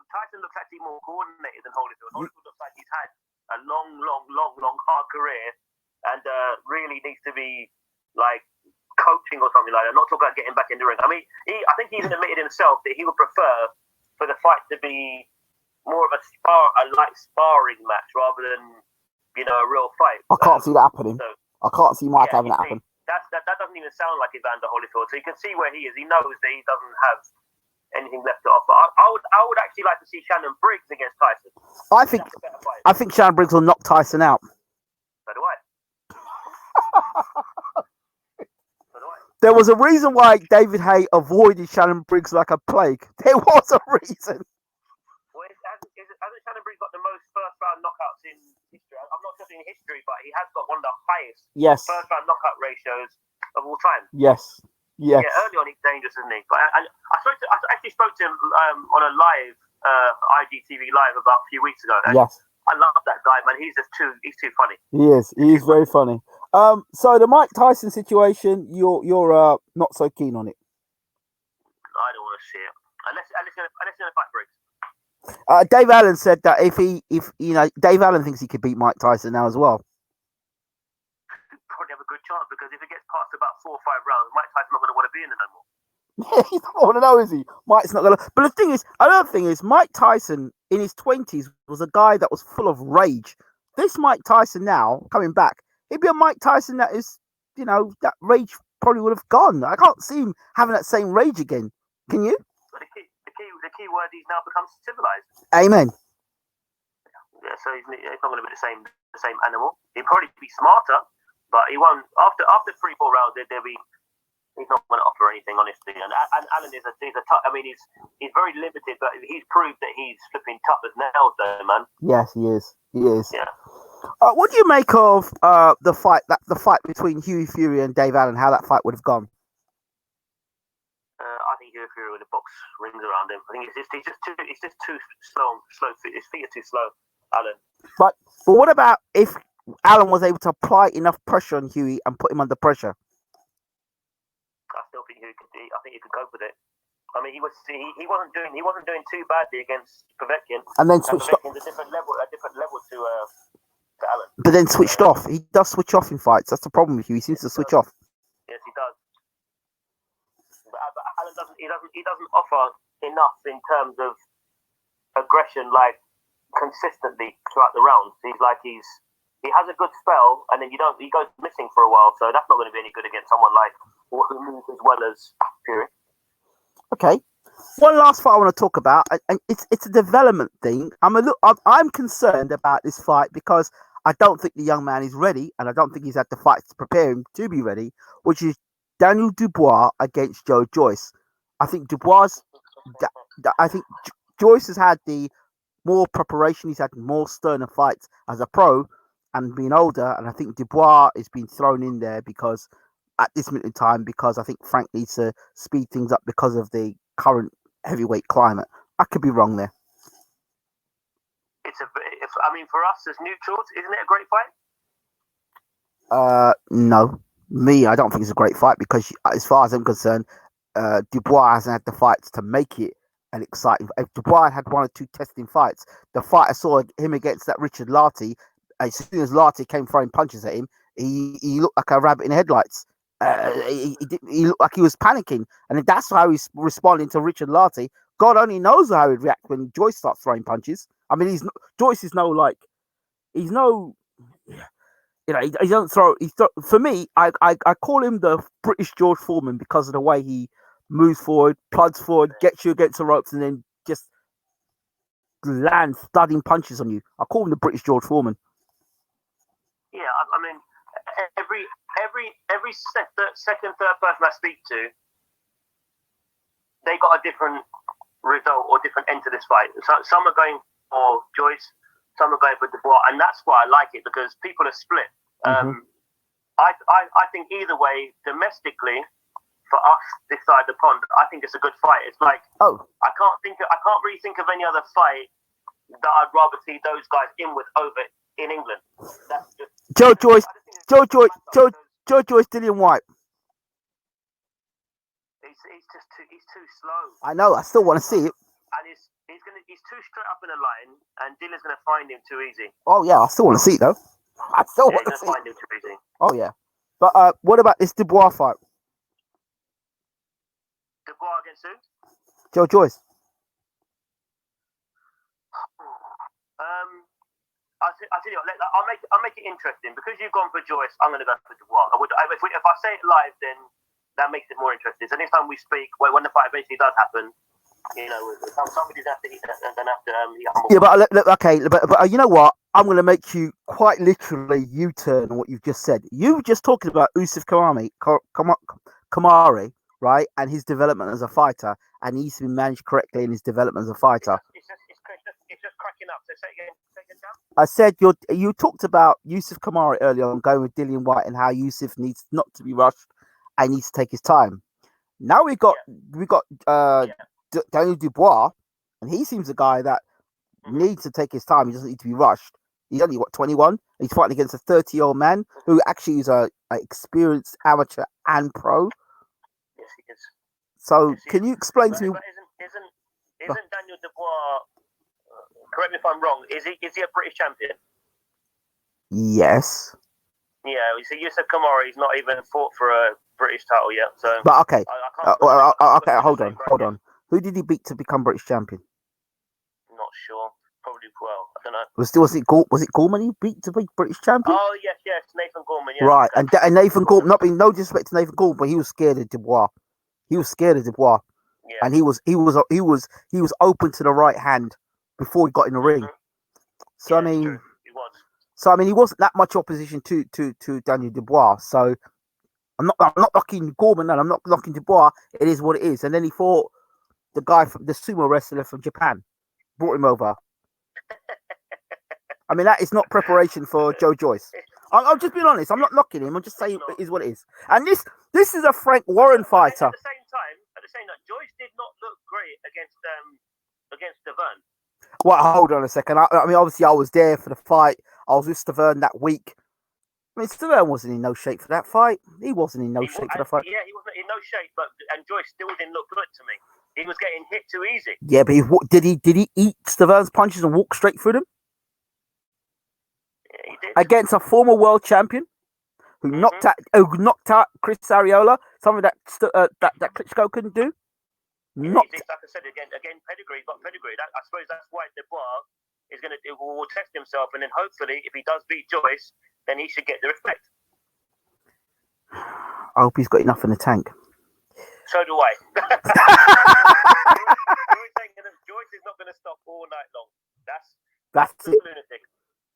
Tyson looks actually more coordinated than Holyfield. Holyfield looks like he's had a long, hard career and really needs to be like coaching or something like that. Not talking about getting back in the ring. I mean, I think he even admitted himself that he would prefer for the fight to be more of a light sparring match rather than a real fight. I can't see that happening. So, I can't see Mike having it happen. That doesn't even sound like Evander Holyfield. So you can see where he is. He knows that he doesn't have anything left to offer. I would actually like to see Shannon Briggs against Tyson. I think Shannon Briggs will knock Tyson out. So do I. There was a reason why David Haye avoided Shannon Briggs like a plague. There was a reason. Well, hasn't Shannon Briggs got the most first-round knockouts in history? I'm not just in history, but he has got one of the highest first-round knockout ratios of all time. Yes. Yeah, early on he's dangerous, isn't he? But I actually spoke to him on a live IGTV live about a few weeks ago. Yes. I love that guy, man. He's too funny. He is very funny. So the Mike Tyson situation, you're not so keen on it. I don't want to see it unless in a fight Briggs. Dave Allen said that if Dave Allen thinks he could beat Mike Tyson now as well. Probably have a good chance because if it gets past about 4 or 5 rounds, Mike Tyson's not going to want to be in it no more. He's not going to know, is he? Mike's not going to. But the thing is, another thing is, Mike Tyson in his 20s was a guy that was full of rage. This Mike Tyson now coming back, he'd be a Mike Tyson that is, that rage probably would have gone. I can't see him having that same rage again. Can you? But the key word he's now become civilized. Amen. Yeah, so he's not going to be the same animal. He'll probably be smarter, but he won't. After 3-4 rounds, he's not going to offer anything, honestly. And Allen is he's very limited, but he's proved that he's flipping tough as nails, though, man. Yes, he is. He is. Yeah. What do you make of the fight between Hughie Fury and Dave Allen? How that fight would have gone? I think Hughie Fury with a box rings around him. I think he's just too slow. His feet are too slow, Allen. But what about if Allen was able to apply enough pressure on Hughie and put him under pressure? I still think he could cope with it. I mean, he wasn't doing too badly against Povetkin. And then switched off. A different level to Allen. But then switched off. He does switch off in fights. That's the problem with Hughie. He seems to switch off. Yes, he does. But Allen doesn't offer enough in terms of aggression, like consistently throughout the rounds. He has a good spell, and then he goes missing for a while. So that's not going to be any good against someone like who moves as well as Fury. Okay. One last fight I want to talk about, and it's a development thing. I'm concerned about this fight because I don't think the young man is ready, and I don't think he's had the fights to prepare him to be ready, which is Daniel Dubois against Joe Joyce. I think Joyce has had the more preparation. He's had more sterner fights as a pro and being older, and I think Dubois is being thrown in there because at this minute in time, because I think Frank needs to speed things up because of the current heavyweight climate. I could be wrong there. For us as neutrals, isn't it a great fight? No. I don't think it's a great fight because, as far as I'm concerned, Dubois hasn't had the fights to make it an exciting. If Dubois had 1 or 2 testing fights, the fight I saw him against that Richard Lartey, as soon as Lartey came throwing punches at him, he looked like a rabbit in headlights. He looked like he was panicking, and that's how he's responding to Richard Lartey. God only knows how he'd react when Joyce starts throwing punches. I mean, Joyce is he don't throw. For me, I call him the British George Foreman because of the way he moves forward, plugs forward, gets you against the ropes, and then just lands thudding punches on you. I call him the British George Foreman. Yeah, I mean, every second, third person I speak to, they got a different result or different end to this fight. So some are going for Joyce, some are going for Dubois, and that's why I like it because people are split. Mm-hmm. I think either way, domestically, for us this side of the pond, I think it's a good fight. It's like I can't really think of any other fight that I'd rather see those guys in with over in England. That's just Joe Joyce, Dillian Whyte. He's too slow. I know. I still want to see it. And he's too straight up in the line, and Dillian's gonna find him too easy. Oh yeah, I still want to see it though. I still want to see. Find him too easy. Oh yeah. But what about this Dubois fight? Dubois against who? Joe Joyce. tell you what, I'll make it interesting because you've gone for Joyce. I'm going to go for Dubois. If I say it live, then that makes it more interesting. So next time we speak, when the fight eventually does happen, somebody's going to have to. Yeah, but look, okay, but you know what? I'm going to make you quite literally U-turn on what you've just said. You were just talking about Usyk Kamari, right, and his development as a fighter, and he needs to be managed correctly in his development as a fighter. It's just cracking up. So say again, Sam. I said you talked about Usyk Kamari earlier on going with Dillian Whyte and how Usyk needs not to be rushed and needs to take his time. Now we got Daniel Dubois, and he seems a guy that needs to take his time. He doesn't need to be rushed. He's only 21. He's fighting against a 30-year-old man who actually is a experienced amateur and pro. Yes, he is. So can you explain to me? But isn't Daniel Dubois? Correct me if I'm wrong. Is he a British champion? Yes. Yeah, so Usyk Kamari, he's not even fought for a British title yet. So, but okay, I can't hold on. Who did he beat to become British champion? Not sure. Probably I don't know. Was it Gorman he beat to be British champion? Oh yes, Nathan Gorman. Yeah. Right, and Nathan Gorman. Not being no disrespect to Nathan Gorman, but he was scared of Dubois. Yeah. And he was open to the right hand before he got in the ring. So yeah, I mean, true. He was. So I mean, he wasn't that much opposition to Daniel Dubois. So I'm not knocking Gorman, and I'm not knocking Dubois. It is what it is. And then he fought the guy from the sumo wrestler from Japan, brought him over. I mean, that is not preparation for Joe Joyce. I'm just being honest. I'm not knocking him. I'm just saying it is what it is. And this is a Frank Warren fighter. At the same time, Joyce did not look great against Deverne. Well, hold on a second. I mean, obviously, I was there for the fight. I was with Stavern that week. I mean, Stavern wasn't in no shape for that fight. He wasn't in no shape for the fight. Yeah, he wasn't in no shape, and Joyce still didn't look good to me. He was getting hit too easy. Yeah, but did he eat Stavern's punches and walk straight through them? Yeah, he did. Against a former world champion who knocked out Chris Arreola, something that Klitschko couldn't do. Like I said again, pedigree. Got pedigree. I suppose that's why Dubois will test himself, and then hopefully, if he does beat Joyce, then he should get the respect. I hope he's got enough in the tank. So do I. Joyce is not going to stop all night long. That's it. Lunatic.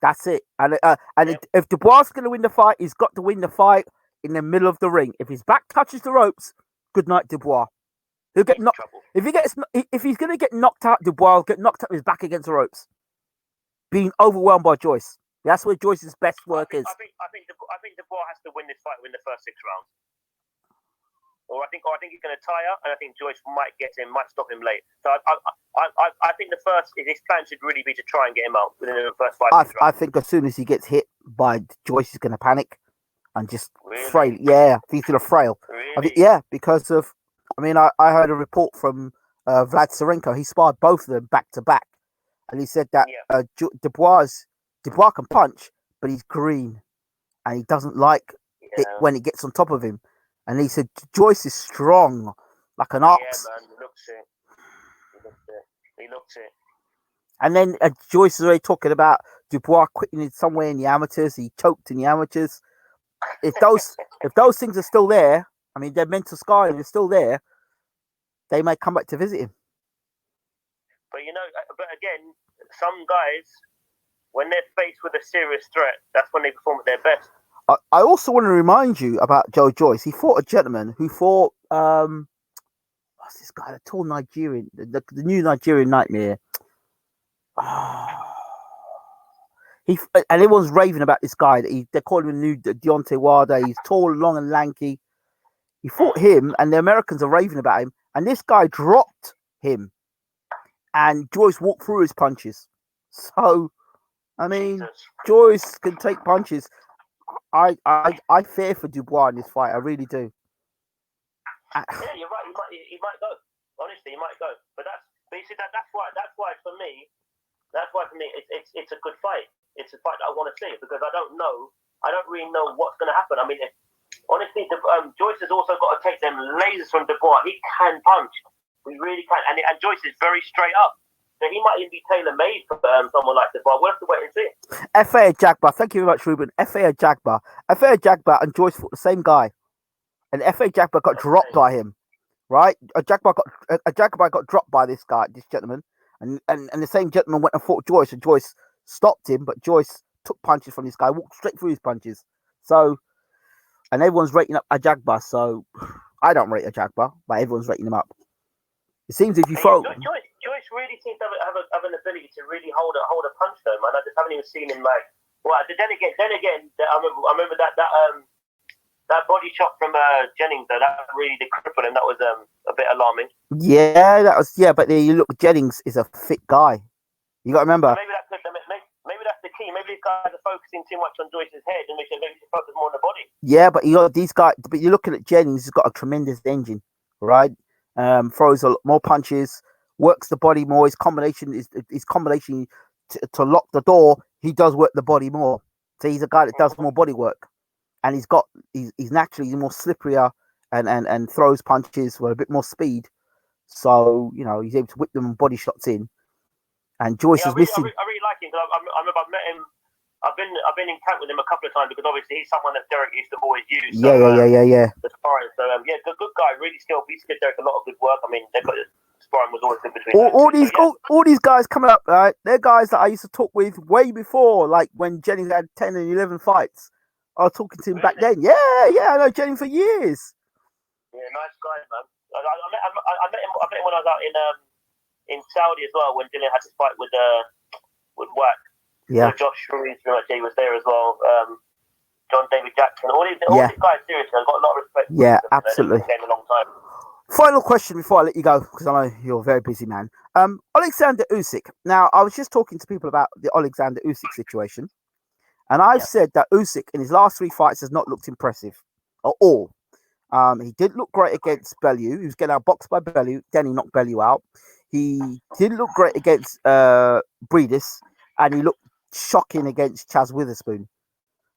That's it. And if Dubois is going to win the fight, he's got to win the fight in the middle of the ring. If his back touches the ropes, good night, Dubois. He'll get knocked. If he's going to get knocked out, Dubois will get knocked out with his back against the ropes, being overwhelmed by Joyce. That's where Joyce's best work is. I think Dubois has to win this fight, win the first 6 rounds. Or I think he's going to tire, and I think Joyce might stop him late. So I think his plan should really be to try and get him out within the first 5 rounds. I think as soon as he gets hit by Joyce, he's going to panic and just frail. Yeah, he's going to frail. Really? Because of. I mean, I heard a report from Vlad Tsarenko. He sparred both of them back to back, and he said that Dubois can punch, but he's green, and he doesn't like it when it gets on top of him. And he said Joyce is strong, like an ox. Yeah, man, he looks it. And then Joyce is already talking about Dubois quitting it somewhere in the amateurs. He choked in the amateurs. If those things are still there, I mean, their mental scarring is still there, they may come back to visit him. But again, some guys, when they're faced with a serious threat, that's when they perform at their best. I also want to remind you about Joe Joyce. He fought a gentleman who fought what's this guy? The tall Nigerian, the new Nigerian nightmare. And everyone's raving about this guy. They're calling him new Deontay Wilder. He's tall, long, and lanky. He fought him, and the Americans are raving about him. And this guy dropped him, and Joyce walked through his punches. So, I mean, Joyce can take punches. I fear for Dubois in this fight. I really do. Yeah, you're right. He might go. Honestly, he might go. But you see that's why for me, it's a good fight. It's a fight that I want to see because I don't really know what's going to happen. I mean, honestly, Joyce has also got to take them lasers from Dubois. He can punch. We really can. And Joyce is very straight up. So he might even be tailor-made for someone like this. But we'll have to wait and see. FA Jagba, thank you very much, Ruben. FA Jagba and Joyce fought the same guy, and FA Jagba got dropped by him. Right, a Jagba got dropped by this gentleman, and the same gentleman went and fought Joyce, and Joyce stopped him, but Joyce took punches from this guy, walked straight through his punches. So, and everyone's rating up a Jagba. So, I don't rate a Jagba, but everyone's rating him up. It seems if you throw. Joyce really seems to have an ability to really hold a punch, though, man. I just haven't even seen him like. Well, then again, I remember that body shot from Jennings, though, that really did cripple him. That was a bit alarming. Yeah, but you look, Jennings is a fit guy. You got to remember. Maybe that's the key. Maybe these guys are focusing too much on Joyce's head, and maybe they should focus more on the body. Yeah, but these guys. But you're looking at Jennings. He's got a tremendous engine, right? Throws a lot more punches, works the body more. His combination to lock the door. He does work the body more. So he's a guy that does more body work, and he's naturally more slipperier and throws punches with a bit more speed. So he's able to whip them body shots in. And Joyce is missing. I really like him because I remember I've met him. I've been in camp with him a couple of times because obviously he's someone that Derek used to always use. So, yeah. The sparring, so good guy, really skilled. He used to give Derek a lot of good work. I mean, sparring was always good between. All these guys coming up, right? They're guys that I used to talk with way before, like when Jennings had 10 and 11 fights. I was talking to him back then. Yeah, I know Jennings for years. Yeah, nice guy, man. I met him when I was out in Saudi as well when Dillian had this fight with Whyte. Yeah. So Josh Ruiz, he was there as well. John David Jackson, all these guys, seriously, I've got a lot of respect. Yeah, absolutely. They've been a long time. Final question before I let you go, because I know you're a very busy man. Alexander Usyk. Now, I was just talking to people about the Alexander Usyk situation, and I've said that Usyk in his last 3 fights has not looked impressive at all. He did look great against Bellew. He was getting outboxed by Bellew. Then he knocked Bellew out. He did look great against Breedis, and he looked shocking against Chaz Witherspoon.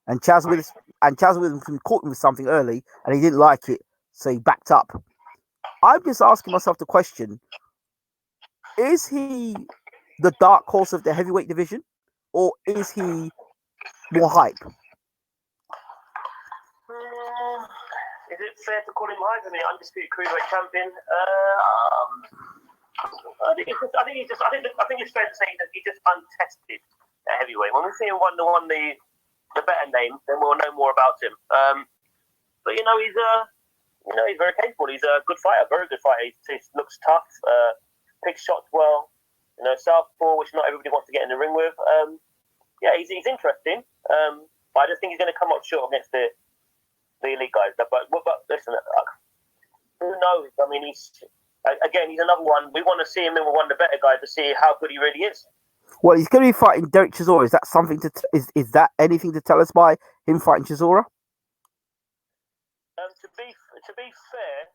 And Chaz Witherspoon caught him with something early, and he didn't like it, so he backed up. I'm just asking myself the question: is he the dark horse of the heavyweight division, or is he more hype? Is it fair to call him hype? I mean, undisputed cruiserweight champion. I think it's fair to say that he's just untested at heavyweight. When we see him won the better name, then we'll know more about him. But he's very capable. He's a good fighter, very good fighter. He looks tough, picks shots well. Southpaw, which not everybody wants to get in the ring with. He's interesting. But I just think he's going to come up short against the elite guys. But listen, who knows? I mean, he's another one. We want to see him in with one of the better guys to see how good he really is. Well, he's going to be fighting Derek Chisora. Is that something is that anything to tell us by him fighting Chisora? To be fair,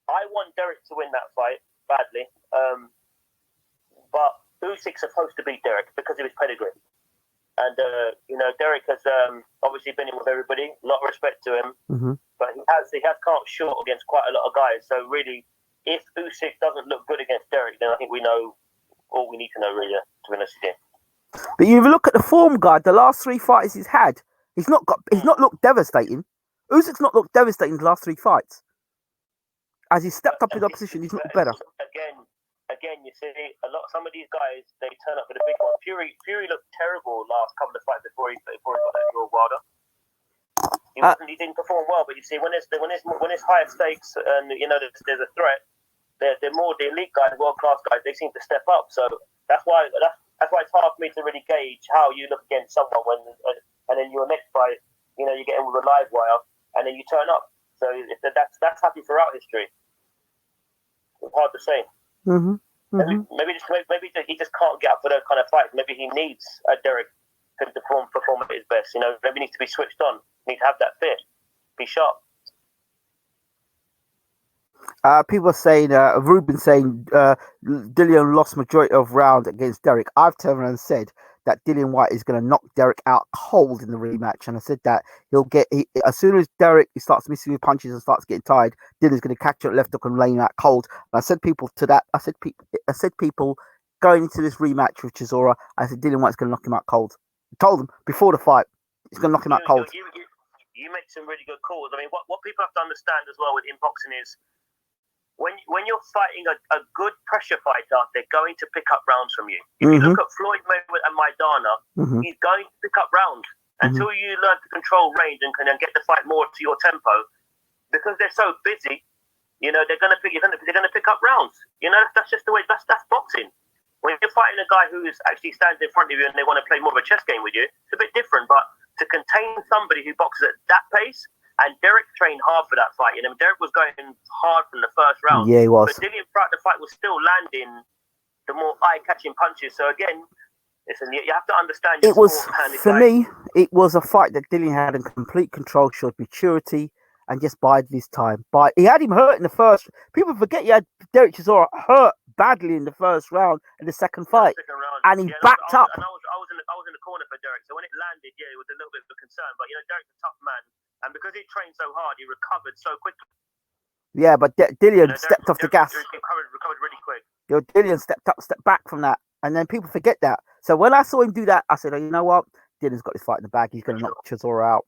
I want Derek to win that fight badly. But Usyk's supposed to beat Derek because of his pedigree. And, Derek has obviously been in with everybody. A lot of respect to him. Mm-hmm. But he has come up short against quite a lot of guys. So, really, if Usyk doesn't look good against Derek, then I think we know all we need to know, really, to be honest with you. But you look at the form guard, the last 3 fights he's had, he's not looked devastating. Usyk's not looked devastating in the last 3 fights. As he stepped up in opposition, he's looked better. Again, you see, some of these guys, they turn up for the big one. Fury looked terrible last couple of fights before he got that draw Wilder. He didn't perform well, but you see, when it's higher stakes and there's a threat, they're more the elite guys, world class guys. They seem to step up. So that's why it's hard for me to really gauge how you look against someone and then your next fight, you get in with a live wire and then you turn up. So that's happened throughout history. It's hard to say. Mm-hmm. Mm-hmm. Maybe he just can't get up for those kind of fights. Maybe he needs Derek to perform at his best. Maybe he needs to be switched on. He needs to have that fit, be sharp. People are saying, Ruben saying, Dillian lost majority of round against Derek. I've turned around and said that Dillian Whyte is going to knock Derek out cold in the rematch, and I said that as soon as Derek starts missing with punches and starts getting tired, Dillian's going to catch it left hook and lay him out cold. And I said people going into this rematch with Chisora, I said Dillian Whyte's going to knock him out cold. I told them before the fight, he's going to knock him out cold. You make some really good calls. I mean, what people have to understand as well in boxing is when you're fighting a good pressure fighter, they're going to pick up rounds from you. If you look at Floyd Mayweather and Maidana, he's going to pick up rounds until you learn to control range and get the fight more to your tempo. Because they're so busy, they're going to pick up rounds. That's just the way. That's boxing. When you're fighting a guy who is actually stands in front of you and they want to play more of a chess game with you, it's a bit different. But to contain somebody who boxes at that pace. And Derek trained hard for that fight. Derek was going hard from the first round. Yeah, he was. But Dillian throughout the fight was still landing the more eye-catching punches. So again, listen, you have to understand. It was for me. It was a fight that Dillian had in complete control, showed maturity, and just bided his time. But he had him hurt in the first. People forget you had Derek Chisora hurt badly in the first round and the second fight, and he backed up. And I was in the corner for Derek. So when it landed, it was a little bit of a concern. But Derek's a tough man. And because he trained so hard, he recovered so quickly. Yeah, but Dillian stepped off the gas. Recovered really quick. Dillian stepped back from that. And then people forget that. So when I saw him do that, I said, you know what? Dillian's got his fight in the bag. He's going to knock Chisora out.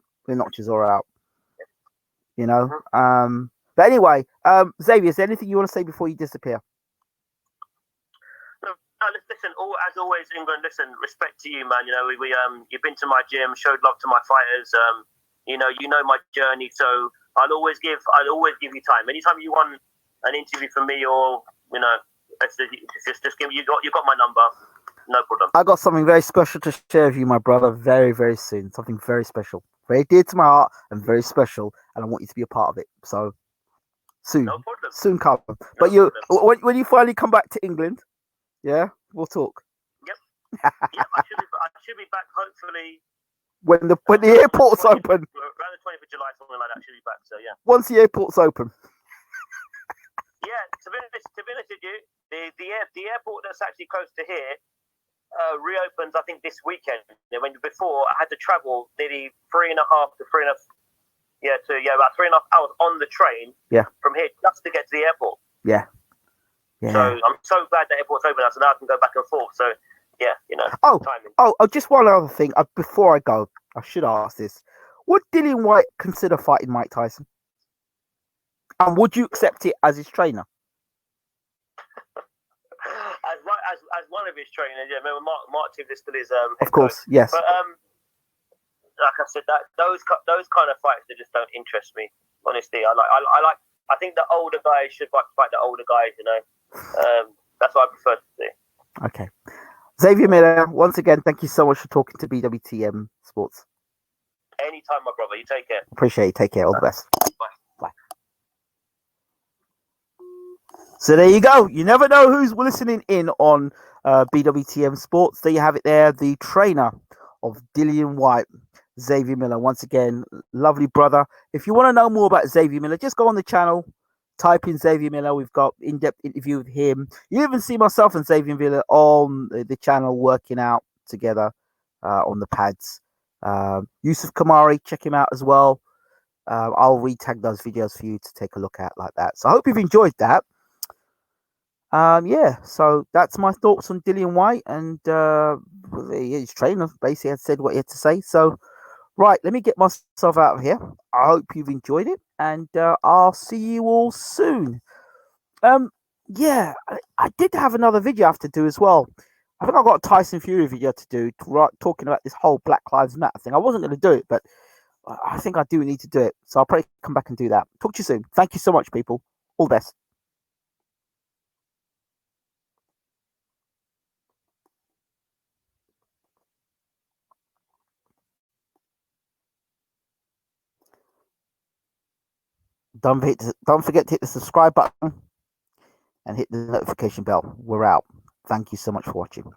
But anyway, Xavier, is there anything you want to say before you disappear? No, listen, as always, England, listen, respect to you, man. You've been to my gym, showed love to my fighters. You know my journey, so I'll always give you time. Anytime you want an interview from me, or just give me. You got my number, no problem. I got something very special to share with you, my brother, very, very soon. Something very special, very dear to my heart, and very special, and I want you to be a part of it. So soon, no problem. Soon come. But when you finally come back to England, yeah, we'll talk. Yep. I should be back hopefully. When the airport's open. Around the 20th of July, something like that, should be back. So, yeah. Once the airport's open. Yeah, to be honest with you, the airport that's actually close to here reopens, I think, this weekend. Before, I had to travel nearly about 3.5 hours on the train from here just to get to the airport. Yeah. So I'm so glad the airport's open now, so now I can go back and forth. So, yeah, timing. Just one other thing. Before I go, I should ask this. Would Dillian Whyte consider fighting Mike Tyson? And would you accept it as his trainer? As one of his trainers, yeah. Remember, Mark Tivlis still is of course, coach. Yes. But like I said, those kind of fights that just don't interest me. Honestly, I think the older guys should fight the older guys. That's what I prefer to see. Okay. Xavier Miller, once again, thank you so much for talking to BWTM Sports. Anytime, my brother. You take care. Appreciate it. Take care. All the best. Bye. So there you go. You never know who's listening in on BWTM Sports. There you have it there. The trainer of Dillian Whyte, Xavier Miller. Once again, lovely brother. If you want to know more about Xavier Miller, just go on the channel. Type in Xavier Miller. We've got in-depth interview with him. You even see myself and Xavier Miller on the channel working out together on the pads. Yusuf Kamari, check him out as well. I'll retag those videos for you to take a look at like that. So I hope you've enjoyed that. So that's my thoughts on Dillian Whyte, and his trainer basically had said what he had to say. So, right, let me get myself out of here. I hope you've enjoyed it, and I'll see you all soon. I did have another video I have to do as well. I think I've got a Tyson Fury video to do, talking about this whole Black Lives Matter thing. I wasn't going to do it, but I think I do need to do it. So I'll probably come back and do that. Talk to you soon. Thank you so much, people. All the best. Don't forget to hit the subscribe button and hit the notification bell. We're out. Thank you so much for watching.